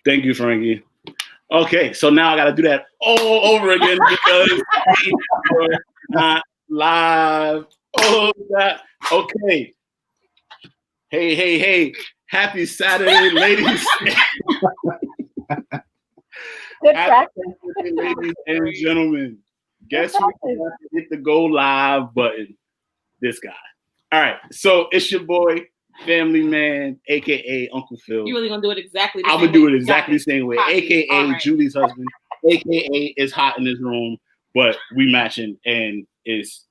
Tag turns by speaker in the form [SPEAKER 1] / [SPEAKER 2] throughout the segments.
[SPEAKER 1] Thank you, Frankie. Okay, so now I got to do that all over again because we're not live. Oh, that. Okay. Hey. Happy Saturday, ladies.
[SPEAKER 2] Good practice.
[SPEAKER 1] Ladies and gentlemen. Guess who hit the go live button? This guy. All right, so it's your boy, Family Man, aka Uncle Phil.
[SPEAKER 3] You really gonna do it exactly the same
[SPEAKER 1] I'm
[SPEAKER 3] way?
[SPEAKER 1] gonna do it exactly the same way,
[SPEAKER 3] Hot.
[SPEAKER 1] aka
[SPEAKER 3] Right.
[SPEAKER 1] Julie's husband, aka is hot in this room, but we matching and it's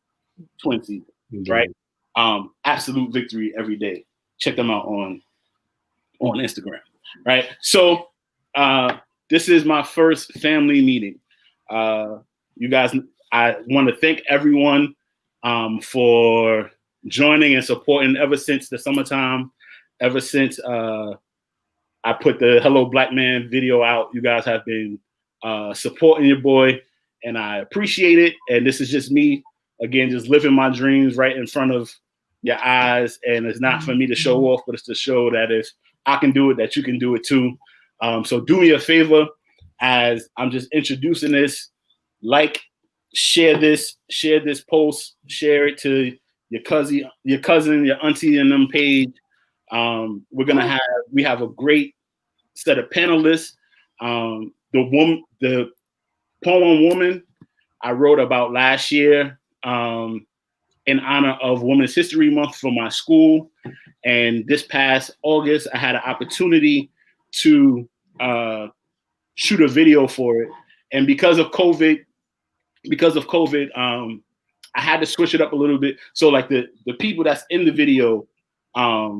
[SPEAKER 1] twin season, right? Absolute victory every day. Check them out on Instagram, right? So this is my first family meeting. You guys, I want to thank everyone for joining and supporting ever since the summertime, ever since I put the Hello Black Man video out. You guys have been supporting your boy, and I appreciate it. And this is just me, again, just living my dreams right in front of your eyes. And it's not for me to show off, but it's to show that if I can do it, that you can do it too. So do me a favor as I'm just introducing this. Like, share this post, share it to your cousin, your auntie and them page. We have a great set of panelists. The poem Woman I wrote about last year in honor of Women's History Month for my school. And this past August, I had an opportunity to shoot a video for it. And because of COVID, I had to switch it up a little bit. So like the people that's in the video, I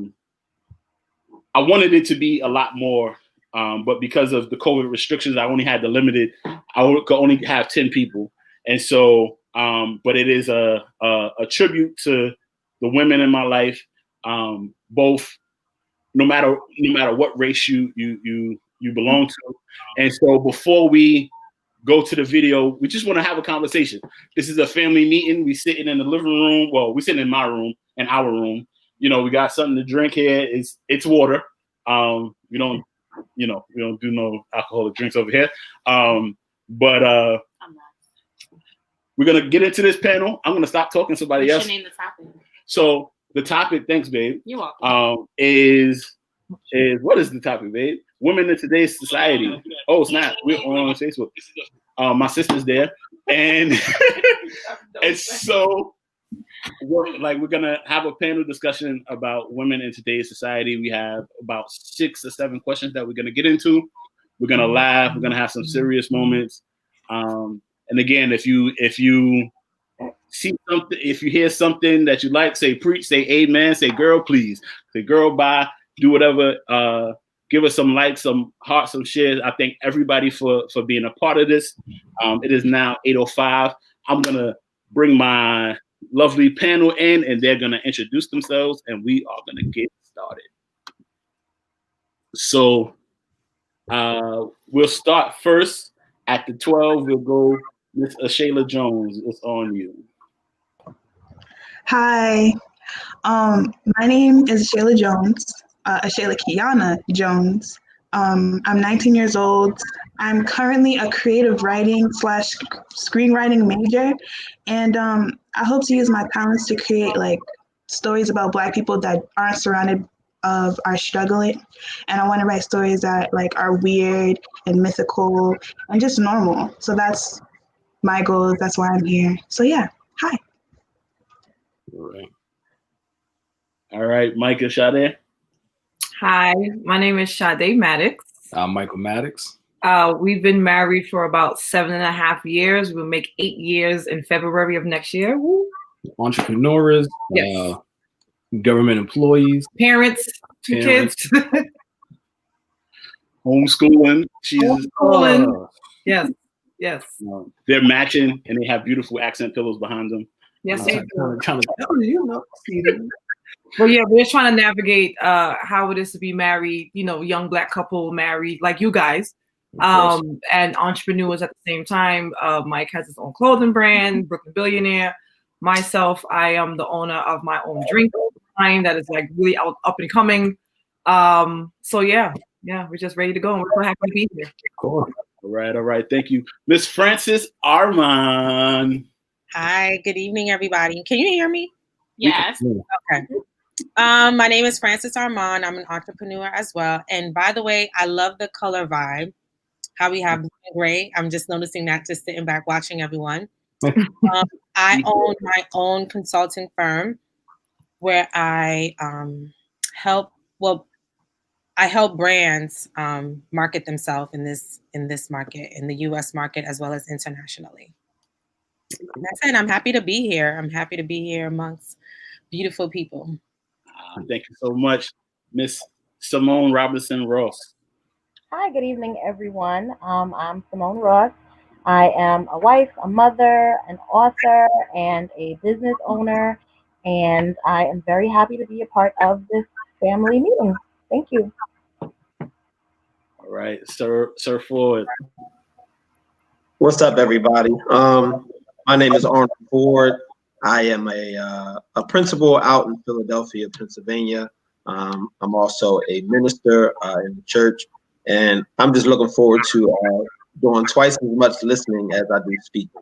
[SPEAKER 1] wanted it to be a lot more, but because of the COVID restrictions, I only had I could only have 10 people. And so, but it is a tribute to the women in my life, both, no matter what race you belong to. And so before we go to the video, we just want to have a conversation. This is a family meeting. We sitting in the living room. Well, we sitting in my room, in our room. You know, we got something to drink here. It's water. We don't do no alcoholic drinks over here. But we're gonna get into this panel. I'm gonna stop talking to somebody else.
[SPEAKER 3] Name the topic.
[SPEAKER 1] So the topic, thanks, babe.
[SPEAKER 3] You're welcome.
[SPEAKER 1] Is what is the topic, babe? Women in today's society. Oh snap! We're on Facebook. My sister's there, and and so we're gonna have a panel discussion about women in today's society. We have about 6 or 7 questions that we're gonna get into. We're gonna laugh. We're gonna have some serious moments. And again, if you see something, if you hear something that you like, say preach, say amen, say girl, please, say girl, bye, do whatever. Give us some likes, some hearts, some shares. I thank everybody for being a part of this. It is now 8:05. I'm gonna bring my lovely panel in, and they're gonna introduce themselves, and we are gonna get started. So we'll start first at the 12. We'll go Miss Ashala Jones. It's on you.
[SPEAKER 4] Hi, my name is Ashala Jones. Ashala Kiana Jones. I'm 19 years old. I'm currently a creative writing / screenwriting major, and I hope to use my talents to create like stories about Black people that aren't surrounded of our struggling. And I want to write stories that like are weird and mythical and just normal. So that's my goals. That's why I'm here. So yeah, hi.
[SPEAKER 1] All right, Mike and Sade.
[SPEAKER 5] Hi, my name is Sade Maddux.
[SPEAKER 6] I'm Michael Maddux.
[SPEAKER 5] We've been married for about 7.5 years. We'll make 8 years in February of next year. Woo.
[SPEAKER 6] Entrepreneurs,
[SPEAKER 5] yes.
[SPEAKER 6] Government employees,
[SPEAKER 5] parents, 2 kids,
[SPEAKER 1] homeschooling.
[SPEAKER 5] Yes.
[SPEAKER 1] They're matching, and they have beautiful accent pillows behind them.
[SPEAKER 5] Yes,
[SPEAKER 6] trying to tell you,
[SPEAKER 5] Well, yeah, we're trying to navigate how it is to be married, young Black couple married like you guys, and entrepreneurs at the same time. Mike has his own clothing brand, Brooklyn Billionaire. Myself, I am the owner of my own drink line that is like really up and coming. So yeah, Yeah, we're just ready to go, and we're so happy to be here.
[SPEAKER 6] Of course.
[SPEAKER 1] All right. Thank you. Miss Frances Armand.
[SPEAKER 7] Hi, good evening, everybody. Can you hear me?
[SPEAKER 3] Yes.
[SPEAKER 7] Okay. My name is Frances Armand. I'm an entrepreneur as well. And by the way, I love the color vibe, how we have blue and gray. I'm just noticing that just sitting back watching everyone. I own my own consulting firm where I help brands market themselves in this market, in the US market, as well as internationally. That's it. I'm happy to be here. I'm happy to be here amongst beautiful people.
[SPEAKER 1] Thank you so much, Miss Simone Robinson Ross.
[SPEAKER 2] Hi, good evening, everyone. I'm Simone Ross. I am a wife, a mother, an author, and a business owner. And I am very happy to be a part of this family meeting. Thank you.
[SPEAKER 1] All right, Sir Ford.
[SPEAKER 8] What's up, everybody? My name is Armand Ford. I am a principal out in Philadelphia, Pennsylvania. I'm also a minister in the church, and I'm just looking forward to doing twice as much listening as I do speaking.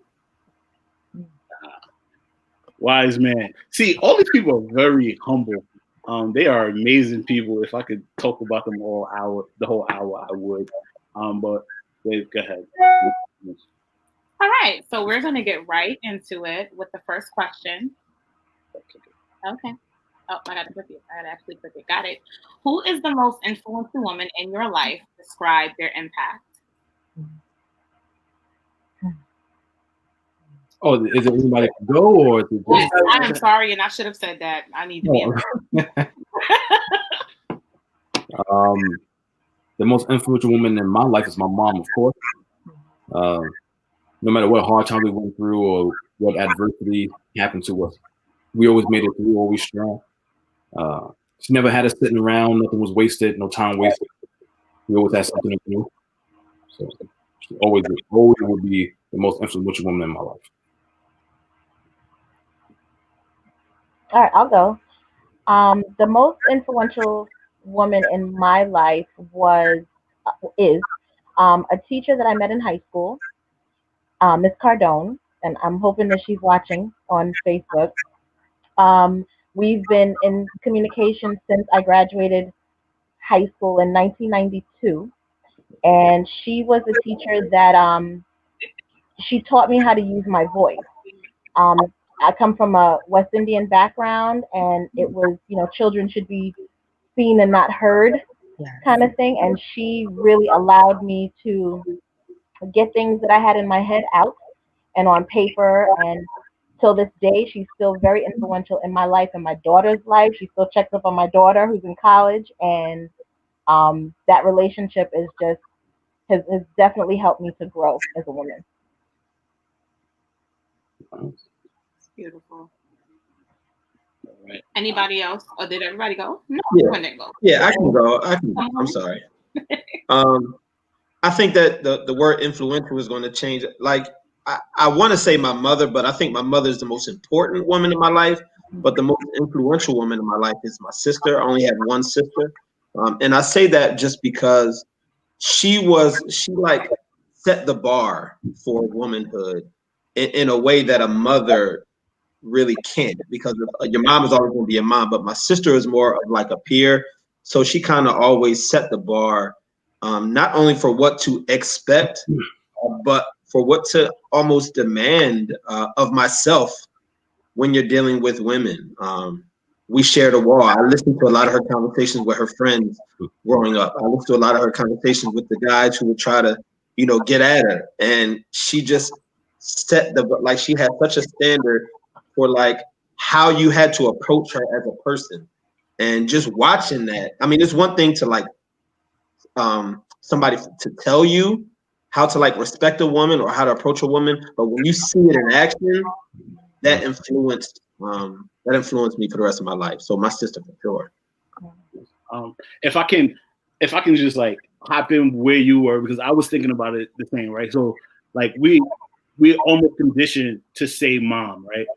[SPEAKER 1] Wise man. See, all these people are very humble. They are amazing people. If I could talk about them the whole hour, I would. But wait, go ahead.
[SPEAKER 3] All right, so we're going to get right into it with the first question. Okay. Oh, I got to click it. I got to actually click it. Got it. Who is the most influential woman in your life? Describe their impact.
[SPEAKER 6] Oh, is it anybody can go, or is it just...
[SPEAKER 3] I'm sorry, and I should have said that. I need to be.
[SPEAKER 6] The most influential woman in my life is my mom, of course. No matter what hard times we went through or what adversity happened to us, we always made it through, always strong. She never had us sitting around. Nothing was wasted. No time wasted. We always had something to do. So she always would be the most influential woman in my life.
[SPEAKER 2] All right, I'll go. The most influential woman in my life is a teacher that I met in high school, Miss Cardone, and I'm hoping that she's watching on Facebook. We've been in communication since I graduated high school in 1992, and she was a teacher that she taught me how to use my voice. I come from a West Indian background, and it was, children should be seen and not heard kind of thing. And she really allowed me to get things that I had in my head out and on paper. And till this day, she's still very influential in my life and my daughter's life. She still checks up on my daughter who's in college. And that relationship has definitely helped me to grow as a woman.
[SPEAKER 3] Beautiful. Right. Anybody else? Or did everybody go? No,
[SPEAKER 8] yeah.
[SPEAKER 3] Didn't go.
[SPEAKER 8] Yeah, I can go. I'm sorry. I think that the word influential is going to change. Like, I want to say my mother, but I think my mother is the most important woman in my life. But the most influential woman in my life is my sister. I only have one sister. And I say that just because she set the bar for womanhood in a way that a mother really can't, because your mom is always going to be a mom, but my sister is more of like a peer. So she kind of always set the bar, not only for what to expect, but for what to almost demand of myself when you're dealing with women. We shared a wall. I listened to a lot of her conversations with her friends growing up. I listened to a lot of her conversations with the guys who would try to, get at her. And she just she had such a standard for like how you had to approach her as a person. And just watching that, I mean, it's one thing to like somebody to tell you how to like respect a woman or how to approach a woman, but when you see it in action, that influenced me for the rest of my life. So my sister for sure.
[SPEAKER 1] If I can just like hop in where you were, because I was thinking about it the same, right? So like we almost conditioned to say mom, right?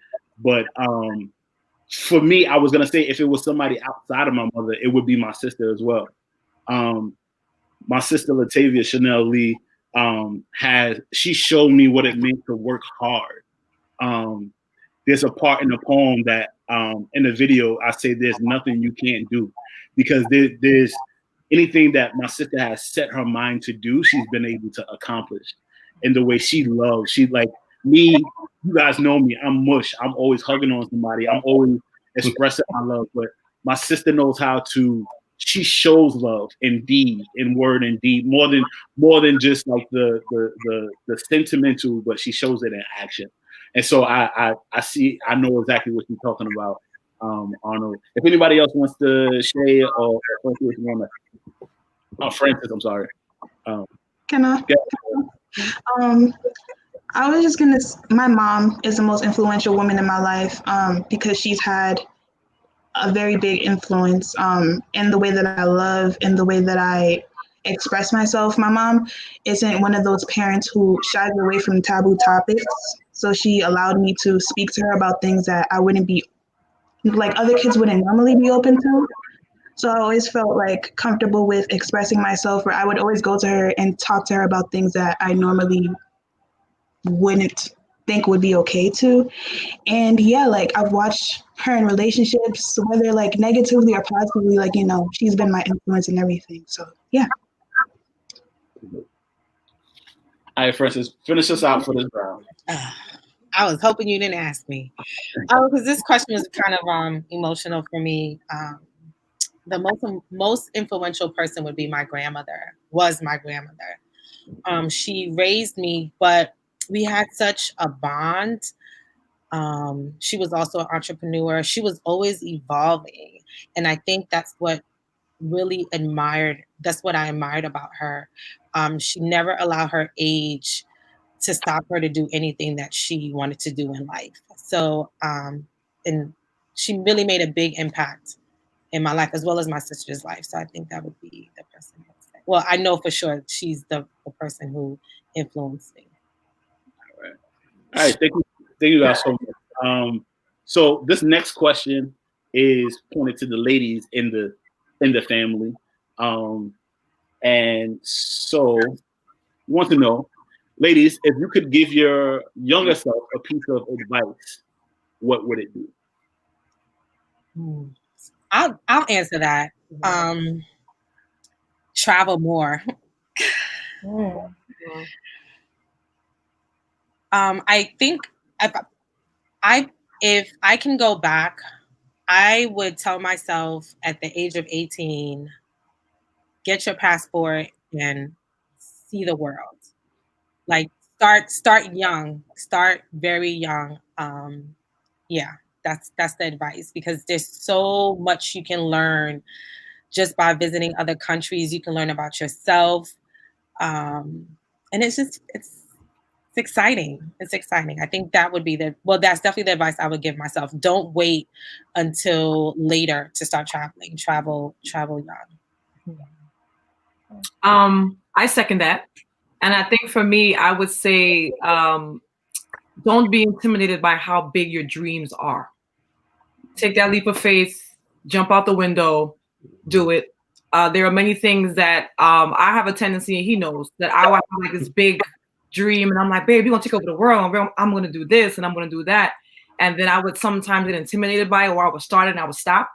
[SPEAKER 1] But for me, I was gonna say if it was somebody outside of my mother, it would be my sister as well. my sister Latavia Chanel Lee she showed me what it meant to work hard. There's a part in the poem that in the video I say there's nothing you can't do, because there's anything that my sister has set her mind to do, she's been able to accomplish. And the way she loves, she like me, you guys know me, I'm mush. I'm always hugging on somebody. I'm always expressing my love. But my sister knows how to, she shows love in deed, in word and deed, more than just like the sentimental, but she shows it in action. And so I know exactly what you're talking about, Arnold. If anybody else wants to share or Francis, I'm sorry.
[SPEAKER 4] Can I?
[SPEAKER 1] Yeah.
[SPEAKER 4] I was just gonna. My mom is the most influential woman in my life because she's had a very big influence in the way that I love, in the way that I express myself. My mom isn't one of those parents who shies away from taboo topics. So she allowed me to speak to her about things that I wouldn't be, like other kids wouldn't normally be open to. So I always felt like comfortable with expressing myself, or I would always go to her and talk to her about things that I normally wouldn't think would be okay to. And yeah, like I've watched her in relationships, whether like negatively or positively, like, you know, she's been my influence in everything. So yeah.
[SPEAKER 1] All right, Francis, finish us out for this round.
[SPEAKER 7] I was hoping you didn't ask me. Because this question was kind of emotional for me. The most influential person would be my grandmother, was my grandmother. She raised me, but we had such a bond. She was also an entrepreneur. She was always evolving. And I think that's what I admired about her. She never allowed her age to stop her to do anything that she wanted to do in life. So, and she really made a big impact in my life as well as my sister's life. So I think that would be the person. Well, I know for sure she's the person who influenced me.
[SPEAKER 1] All right. Thank you guys so much. So this next question is pointed to the ladies in the family. And so I want to know, ladies, if you could give your younger self a piece of advice, what would it be?
[SPEAKER 7] I'll answer that. Travel more. I think if I can go back, I would tell myself at the age of 18, get your passport and see the world. Like start young, start very young. Yeah, that's the advice, because there's so much you can learn just by visiting other countries. You can learn about yourself. And it's exciting. It's exciting. I think that would be that's definitely the advice I would give myself. Don't wait until later to start traveling. Travel young.
[SPEAKER 5] I second that. And I think for me, I would say, don't be intimidated by how big your dreams are. Take that leap of faith, jump out the window, do it. There are many things that I have a tendency, he knows, that I have like this big dream, and I'm like, babe, you're gonna take over the world. I'm gonna do this and I'm gonna do that. And then I would sometimes get intimidated by it, or I would start it and I would stop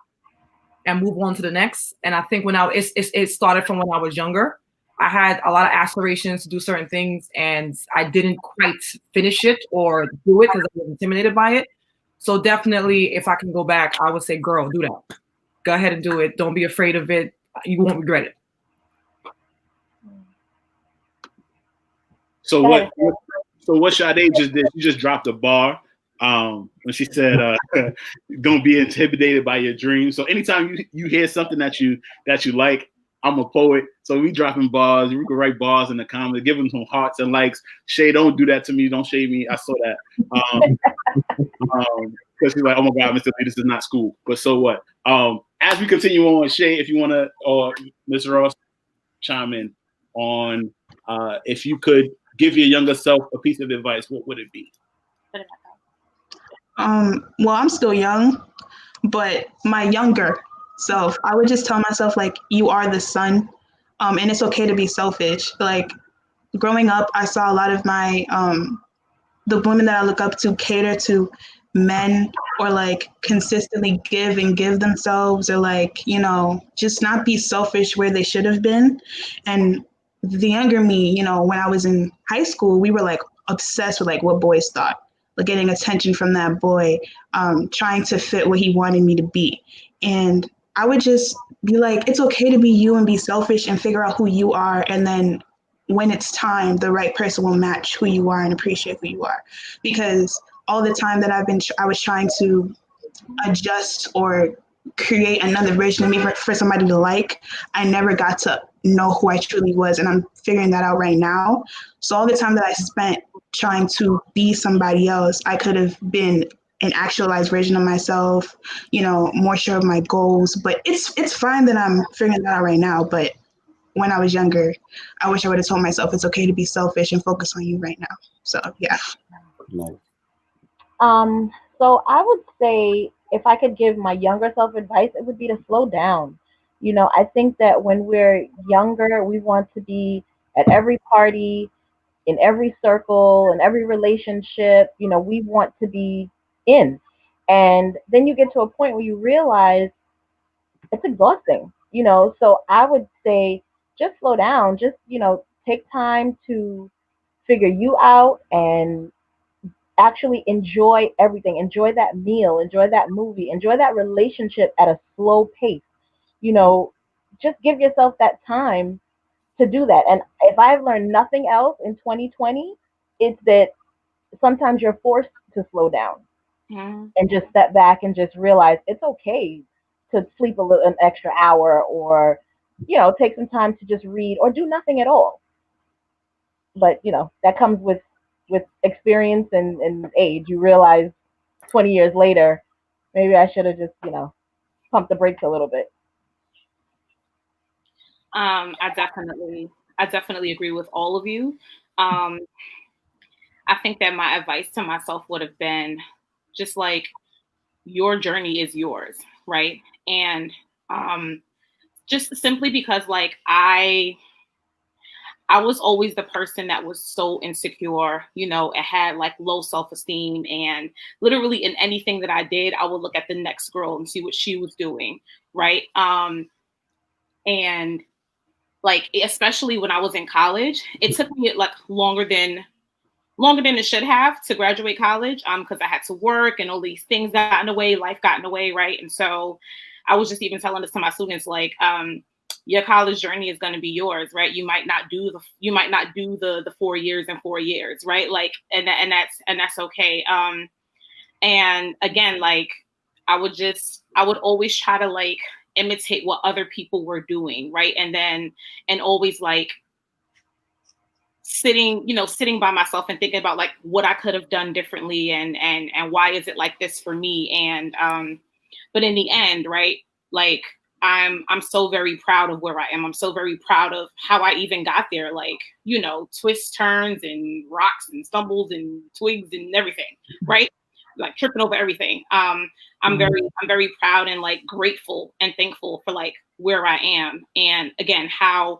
[SPEAKER 5] and move on to the next. And I think it started from when I was younger. I had a lot of aspirations to do certain things, and I didn't quite finish it or do it because I was intimidated by it. So definitely, if I can go back, I would say, girl, do that. Go ahead and do it. Don't be afraid of it. You won't regret it.
[SPEAKER 1] So what Sade just did, she just dropped a bar when she said, don't be intimidated by your dreams. So anytime you hear something that you like, I'm a poet, so we dropping bars. We can write bars in the comments, give them some hearts and likes. Shay, don't do that to me. Don't shade me. I saw that. Because she's like, oh my God, Mr. Lee, this is not school. But so what? As we continue on, Shay, if you want to, or Mr. Ross, chime in on if you could give your younger self a piece of advice, what would it be?
[SPEAKER 4] Well, I'm still young, but my younger self, I would just tell myself, like, you are the sun. and it's okay to be selfish. Like growing up, I saw a lot of my the women that I look up to cater to men, or like consistently give themselves, or like, you know, just not be selfish where they should have been. And the younger me, you know, when I was in high school, we were like obsessed with like what boys thought, like getting attention from that boy, trying to fit what he wanted me to be. And I would just be like, it's okay to be you and be selfish and figure out who you are. And then when it's time, the right person will match who you are and appreciate who you are. Because all the time that I was trying to adjust or create another version of me for somebody to like, I never got to know who I truly was. And I'm figuring that out right now. So all the time that I spent trying to be somebody else, I could have been an actualized version of myself, you know, more sure of my goals. But it's fine that I'm figuring that out right now. But when I was younger, I wish I would have told myself it's okay to be selfish and focus on you right now. So yeah.
[SPEAKER 2] So I would say if I could give my younger self advice, it would be to slow down. You know, I think that when we're younger, we want to be at every party, in every circle, in every relationship. You know, we want to be in. And then you get to a point where you realize it's exhausting, you know. So I would say just slow down, just, you know, take time to figure you out and actually enjoy everything. Enjoy that meal, enjoy that movie, enjoy that relationship at a slow pace. You know, just give yourself that time to do that. And if I've learned nothing else in 2020, it's that sometimes you're forced to slow down and just step back and just realize it's okay to sleep an extra hour, or, you know, take some time to just read or do nothing at all. But, you know, that comes with experience and age. You realize 20 years later, maybe I should have just, you know, pumped the brakes a little bit.
[SPEAKER 3] I definitely agree with all of you. I think that my advice to myself would have been just like, your journey is yours, right? And just simply because like I was always the person that was so insecure, you know, and had like low self-esteem, and literally in anything that I did, I would look at the next girl and see what she was doing, right? And like, especially when I was in college, it took me like longer than it should have to graduate college, because I had to work and all these things got in the way, life got in the way, right? And so I was just even telling this to my students, like, your college journey is going to be yours, right? You might not do the 4 years in 4 years, right? Like, and that's okay. And again, like, I would always try to like imitate what other people were doing, right? And always like sitting by myself and thinking about like what I could have done differently, and why is it like this for me? And but in the end, right, like I'm so very proud of where I am. I'm so very proud of how I even got there, like, you know, twists, turns, and rocks and stumbles and twigs and everything, right? Like tripping over everything. I'm very proud and like grateful and thankful for like where I am, and again, how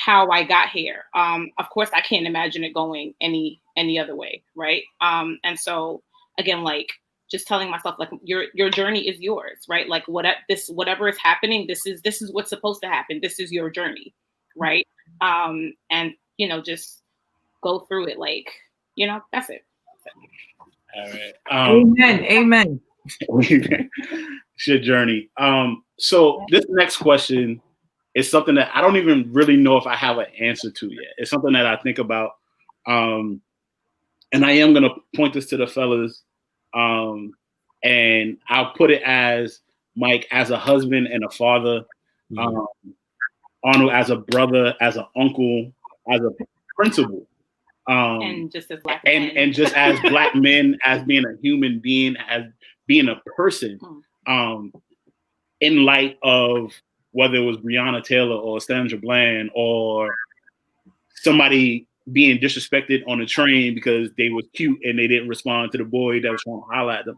[SPEAKER 3] I got here. Of course, I can't imagine it going any other way, right? And so again, like just telling myself, like your journey is yours, right? Like whatever is happening, this is what's supposed to happen. This is your journey, right? And you know, just go through it, like, you know, that's it.
[SPEAKER 1] All right.
[SPEAKER 5] Amen.
[SPEAKER 1] It's your journey. So this next question is something that I don't even really know if I have an answer to yet. It's something that I think about. And I am going to point this to the fellas. And I'll put it as Mike as a husband and a father, Arnold as a brother, as an uncle, as a principal.
[SPEAKER 3] And just as black
[SPEAKER 1] men. And just as black men, as being a human being, as being a person, in light of whether it was Breonna Taylor or Sandra Bland or somebody being disrespected on a train because they was cute and they didn't respond to the boy that was trying to holler at them.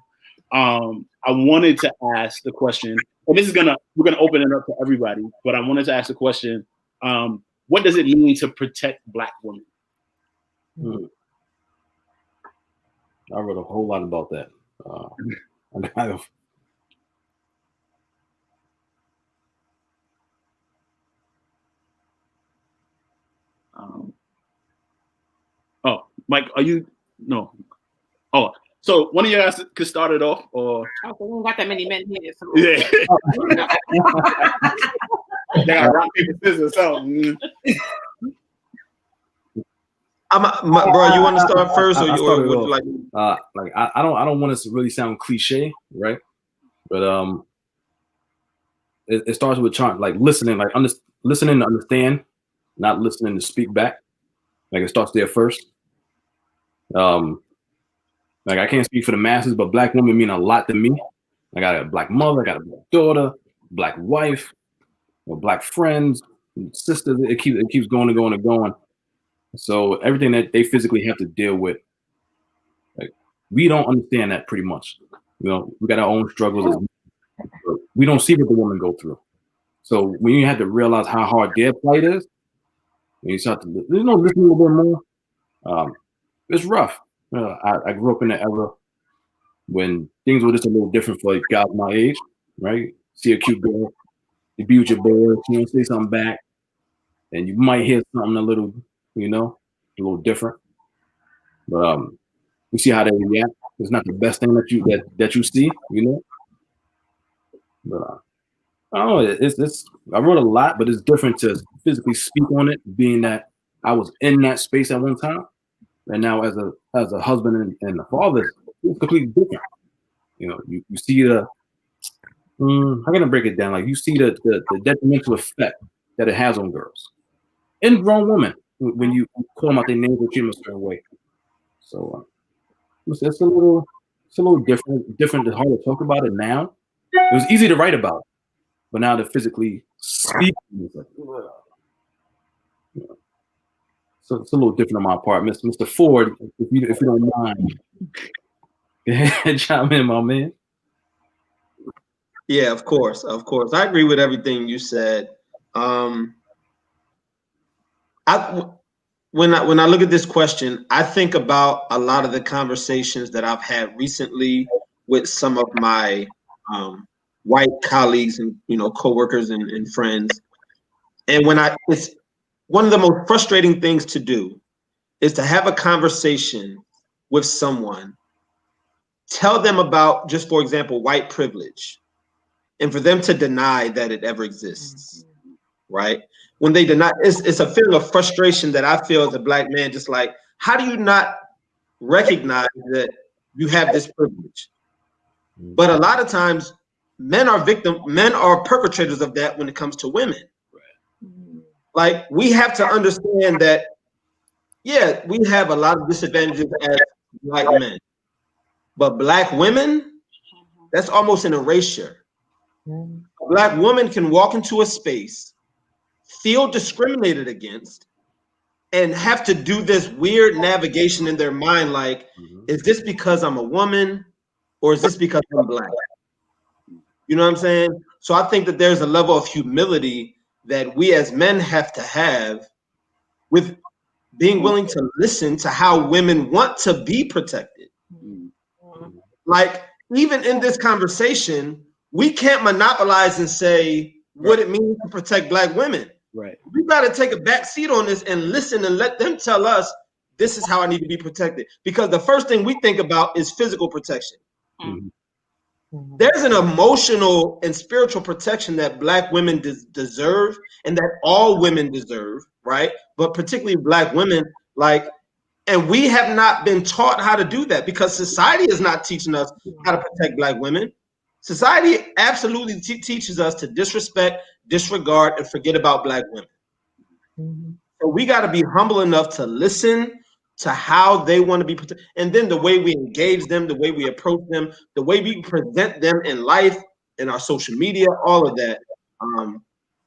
[SPEAKER 1] I wanted to ask the question, and we're gonna open it up to everybody, but I wanted to ask the question, What does it mean to protect Black women?
[SPEAKER 6] I wrote a whole lot about that.
[SPEAKER 1] Oh, Mike, are you? No. Oh, so one of you guys could start it off, or
[SPEAKER 3] we don't got that many men here. So.
[SPEAKER 1] Yeah. They got rock, paper, scissors, something.
[SPEAKER 8] Bro, you want to start first, or would you like?
[SPEAKER 6] I don't want to really sound cliche, right? But it starts with listening, listening to understand, not listening to speak back. Like it starts there first. I can't speak for the masses, but Black women mean a lot to me. I got a Black mother, I got a Black daughter, Black wife, Black friends, sisters. It keeps going and going and going. So everything that they physically have to deal with, we don't understand that pretty much. We got our own struggles. We don't see what the women go through. So when you have to realize how hard their plight is, and you start to listen a little bit more, it's rough. I grew up in an era when things were just a little different for guys my age, right? See a cute girl, you be with your boy, she don't say something back, and you might hear something a little different. But you see how they react. It's not the best thing that you see, But I don't know. It's I wrote a lot, but it's different to physically speak on it, being that I was in that space at one time, and now as a husband and a father, it's completely different. You see the how can I break it down? Like you see the detrimental effect that it has on girls and grown women when you call them out their names or treat them a certain way. So it's a little different. It's hard to talk about it now. It was easy to write about, but now to physically speak, it's like, so it's a little different on my part. Mr. Ford, if you don't mind, go ahead, chime in, my man.
[SPEAKER 8] Yeah, of course. I agree with everything you said. When I look at this question, I think about a lot of the conversations that I've had recently with some of my white colleagues and coworkers and friends. And it's one of the most frustrating things to do is to have a conversation with someone, tell them about, just for example, white privilege, and for them to deny that it ever exists, right? When they deny, it's a feeling of frustration that I feel as a Black man, just like, how do you not recognize that you have this privilege? But a lot of times men are perpetrators of that when it comes to women. Like, we have to understand that, yeah, we have a lot of disadvantages as Black men, but Black women, that's almost an erasure. A Black woman can walk into a space, feel discriminated against, and have to do this weird navigation in their mind, like, is this because I'm a woman, or is this because I'm Black? You know what I'm saying? So I think that there's a level of humility that we as men have to have with being willing to listen to how women want to be protected. Like, even in this conversation, we can't monopolize and say what it means to protect Black women.
[SPEAKER 1] Right.
[SPEAKER 8] We got to take a back seat on this and listen and let them tell us this is how I need to be protected. Because the first thing we think about is physical protection. There's an emotional and spiritual protection that Black women deserve, and that all women deserve, right? But particularly Black women, and we have not been taught how to do that because society is not teaching us how to protect Black women. Society absolutely teaches us to disrespect, disregard, and forget about Black women. So we got to be humble enough to listen to how they want to be protected. And then the way we engage them, the way we approach them, the way we present them in life, in our social media, all of that.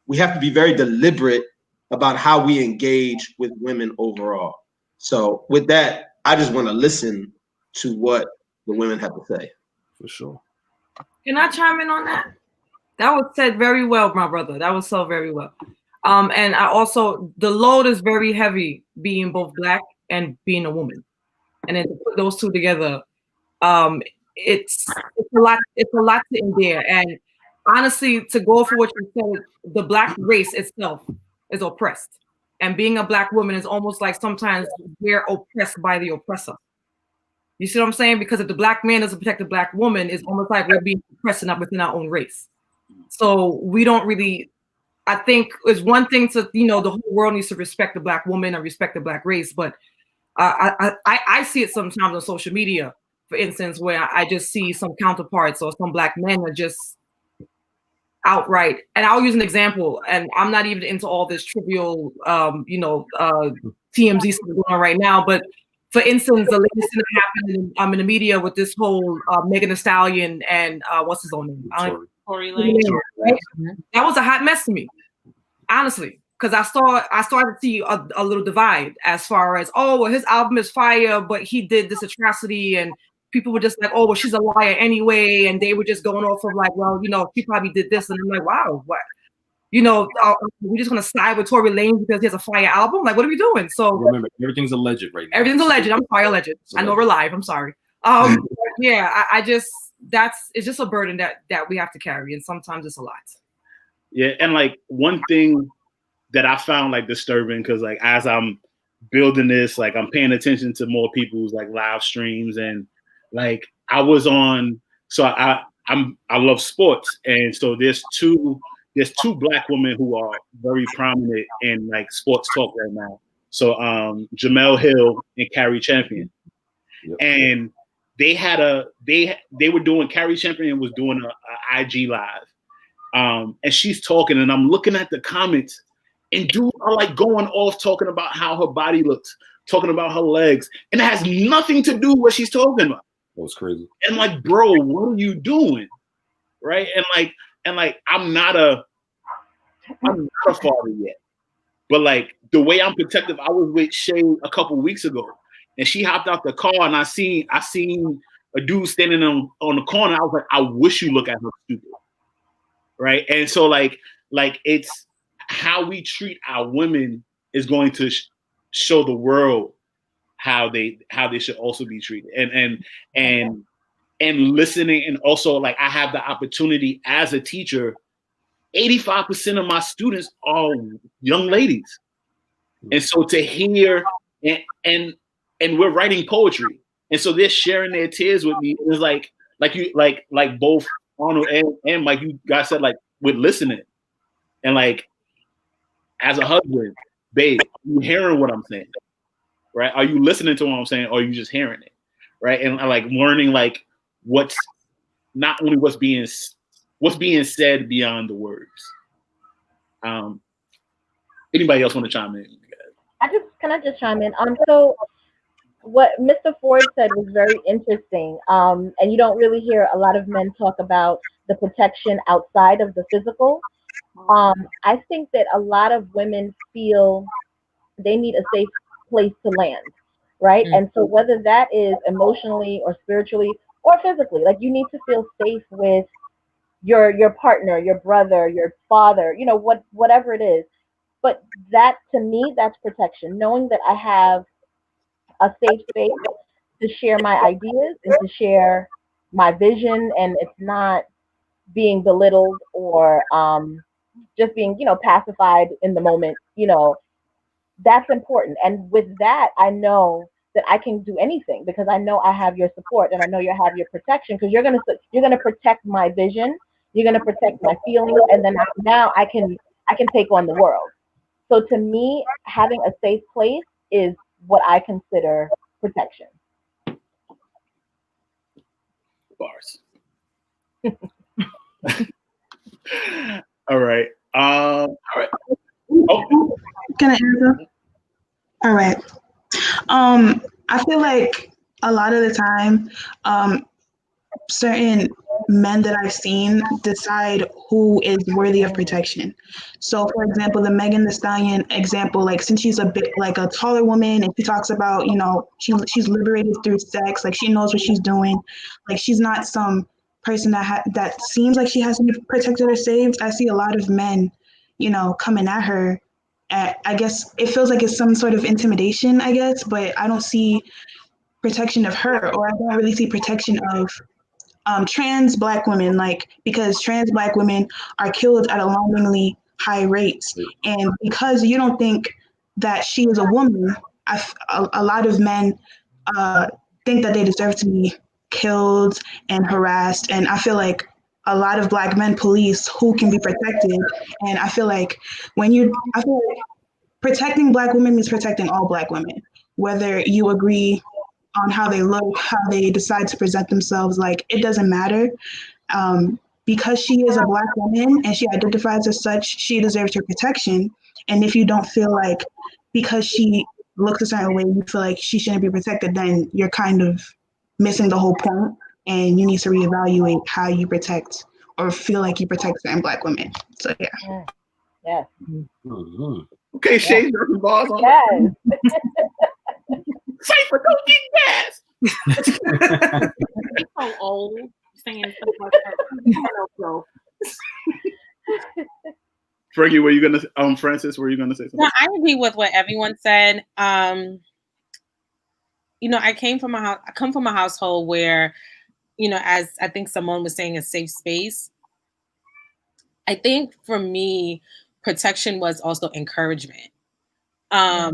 [SPEAKER 8] We have to be very deliberate about how we engage with women overall. So with that, I just want to listen to what the women have to say.
[SPEAKER 6] For sure.
[SPEAKER 5] Can I chime in on that? That was said very well, my brother. That was so very well. And I also, the load is very heavy being both Black and being a woman. And then to put those two together, it's a lot to endure. And honestly, to go for what you said, the Black race itself is oppressed. And being a Black woman is almost like sometimes we're oppressed by the oppressor. You see what I'm saying? Because if the Black man doesn't protect the Black woman, it's almost like we're being oppressed enough within our own race. So we don't really, I think it's one thing to, the whole world needs to respect the Black woman and respect the Black race. But I see it sometimes on social media, for instance, where I just see some counterparts or some Black men are just outright, and I'll use an example, and I'm not even into all this trivial, TMZ stuff going on right now, but for instance, the latest thing that happened in the media with this whole Megan Thee Stallion and what's his own name? Tory Lanez. Right? That was a hot mess to me, honestly, because I started to see a little divide as far as, oh, well, his album is fire, but he did this atrocity, and people were just like, oh, well, she's a liar anyway, and they were just going off of like, well, she probably did this, and I'm like, wow, what? We're just gonna side with Tory Lanez because he has a fire album. Like, what are we doing? So
[SPEAKER 6] remember, everything's alleged right now.
[SPEAKER 5] Everything's alleged. I'm sorry, alleged. I know we're live. I'm sorry. Yeah, it's just a burden that we have to carry, and sometimes it's a lot.
[SPEAKER 1] Yeah, and like one thing that I found like disturbing, because like as I'm building this, like I'm paying attention to more people's like live streams, and like I was on. So I love sports, and so there's two Black women who are very prominent in like sports talk right now. So Jamel Hill and Carrie Champion. Yep. And they were doing, Carrie Champion was doing a IG live. And she's talking, and I'm looking at the comments, and dudes are like going off talking about how her body looks, talking about her legs, and it has nothing to do with what she's talking about.
[SPEAKER 6] That was crazy.
[SPEAKER 1] And like, bro, what are you doing? Right? And I'm not a father yet, but like the way I'm protective, I was with Shay a couple weeks ago, and she hopped out the car, and I seen a dude standing on the corner. I was like, I wish you look at her stupid, right? And so like it's how we treat our women is going to show the world how they should also be treated, and listening, and also like I have the opportunity as a teacher. 85% of my students are young ladies. And so to hear, and we're writing poetry. And so they're sharing their tears with me. It's like both Arnold and Mike, you guys said, like, with listening. And like, as a husband, babe, you hearing what I'm saying, right? Are you listening to what I'm saying, or are you just hearing it, right? And like learning like what's not only what's being said beyond the words. Anybody else want to chime in?
[SPEAKER 2] Can I just chime in? So what Mr. Ford said was very interesting. And you don't really hear a lot of men talk about the protection outside of the physical. I think that a lot of women feel they need a safe place to land, right? And so whether that is emotionally or spiritually or physically, like you need to feel safe with your partner, your brother, your father, whatever it is. But that, to me, that's protection. Knowing that I have a safe space to share my ideas and to share my vision, and it's not being belittled or just being, pacified in the moment, that's important. And with that, I know that I can do anything because I know I have your support, and I know you have your protection, because you're gonna protect my vision. You're going to protect my feelings, and then now I can take on the world. So to me, having a safe place is what I consider protection.
[SPEAKER 1] Bars. All right. All right. Oh.
[SPEAKER 4] Can I answer? All right. I feel like a lot of the time, certain men that I've seen decide who is worthy of protection. So, for example, the Megan Thee Stallion example, like since she's a bit like a taller woman, and she talks about, she's liberated through sex, like she knows what she's doing, like she's not some person that seems like she has to be protected or saved. I see a lot of men, coming at her. I guess it feels like it's some sort of intimidation, I guess, but I don't see protection of her, or I don't really see protection of trans Black women, because trans Black women are killed at alarmingly high rates. And because you don't think that she is a woman, a lot of men think that they deserve to be killed and harassed. And I feel like a lot of Black men police who can be protected. And I feel like protecting Black women means protecting all Black women, whether you agree on how they look, how they decide to present themselves, it doesn't matter. Because she is a Black woman and she identifies as such, she deserves her protection. And if you don't feel like because she looks a certain way, you feel like she shouldn't be protected, then you're kind of missing the whole point, and you need to reevaluate how you protect or feel like you protect certain Black women. So yeah.
[SPEAKER 2] Yes.
[SPEAKER 6] Mm-hmm.
[SPEAKER 1] Okay, Shay, dropping balls on
[SPEAKER 2] Yes.
[SPEAKER 1] Cypher, don't get gas.
[SPEAKER 3] So old, saying stuff like that.
[SPEAKER 1] Fergie, were you gonna Francis, were you gonna say something?
[SPEAKER 7] No, I agree with what everyone said. I come from a household where, as I think Simone was saying, a safe space. I think for me, protection was also encouragement. My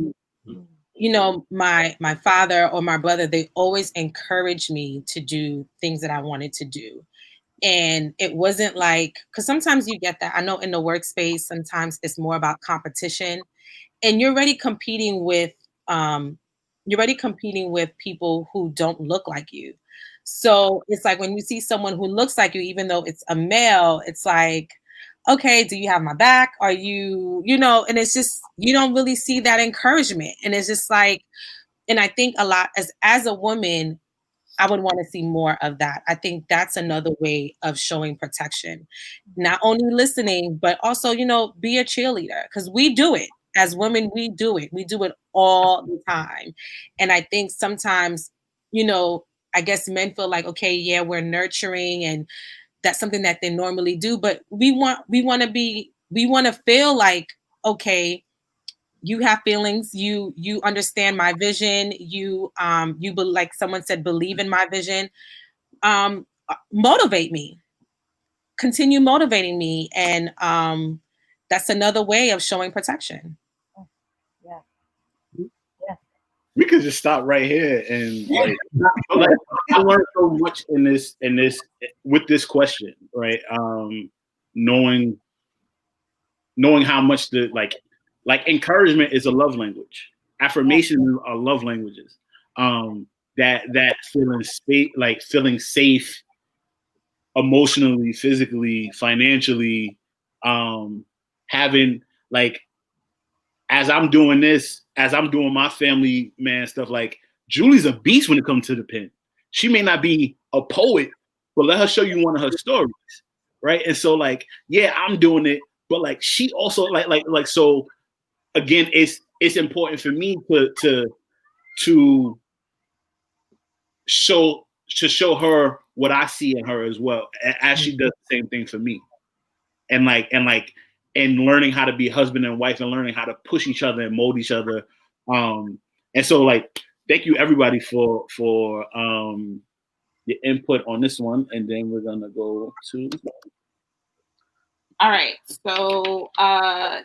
[SPEAKER 7] father or my brother, they always encouraged me to do things that I wanted to do. And it wasn't because sometimes you get that. I know in the workspace, sometimes it's more about competition, and you're already competing with people who don't look like you. So it's like when you see someone who looks like you, even though it's a male, it's like, okay, do you have my back? Are you, and it's just, you don't really see that encouragement. And it's just and I think a lot as a woman, I would want to see more of that. I think that's another way of showing protection. Not only listening, but also, be a cheerleader, because we do it. As women, we do it. We do it all the time. And I think sometimes, I guess men feel like, okay, yeah, we're nurturing and that's something that they normally do. But we want to feel like, okay, you have feelings, you understand my vision, you like someone said, believe in my vision, motivate me, continue motivating me. And that's another way of showing protection.
[SPEAKER 1] We could just stop right here and I learned so much in this with this question, right? Knowing how much encouragement is a love language. Affirmation are love languages. That feeling safe emotionally, physically, financially, having as I'm doing my family man stuff, Julie's a beast when it comes to the pen. She may not be a poet, but let her show you one of her stories, right? And so I'm doing it, but she also so again, it's important for me to show her what I see in her as well, as she does the same thing for me, and learning how to be husband and wife, and learning how to push each other and mold each other. And so thank you everybody for your input on this one, and then we're gonna go to.
[SPEAKER 3] All right. So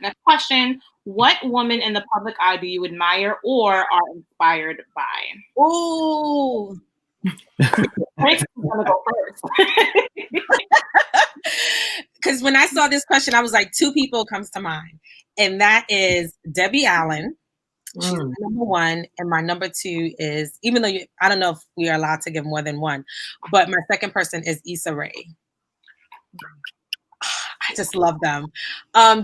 [SPEAKER 3] next question: what woman in the public eye do you admire or are inspired by?
[SPEAKER 7] Ooh.
[SPEAKER 3] I'm gonna go first.
[SPEAKER 7] Because when I saw this question, I was like, two people comes to mind, and that is Debbie Allen. She's my number one, and my number two is, even though I don't know if we are allowed to give more than one, but my second person is Issa Rae. I just love them.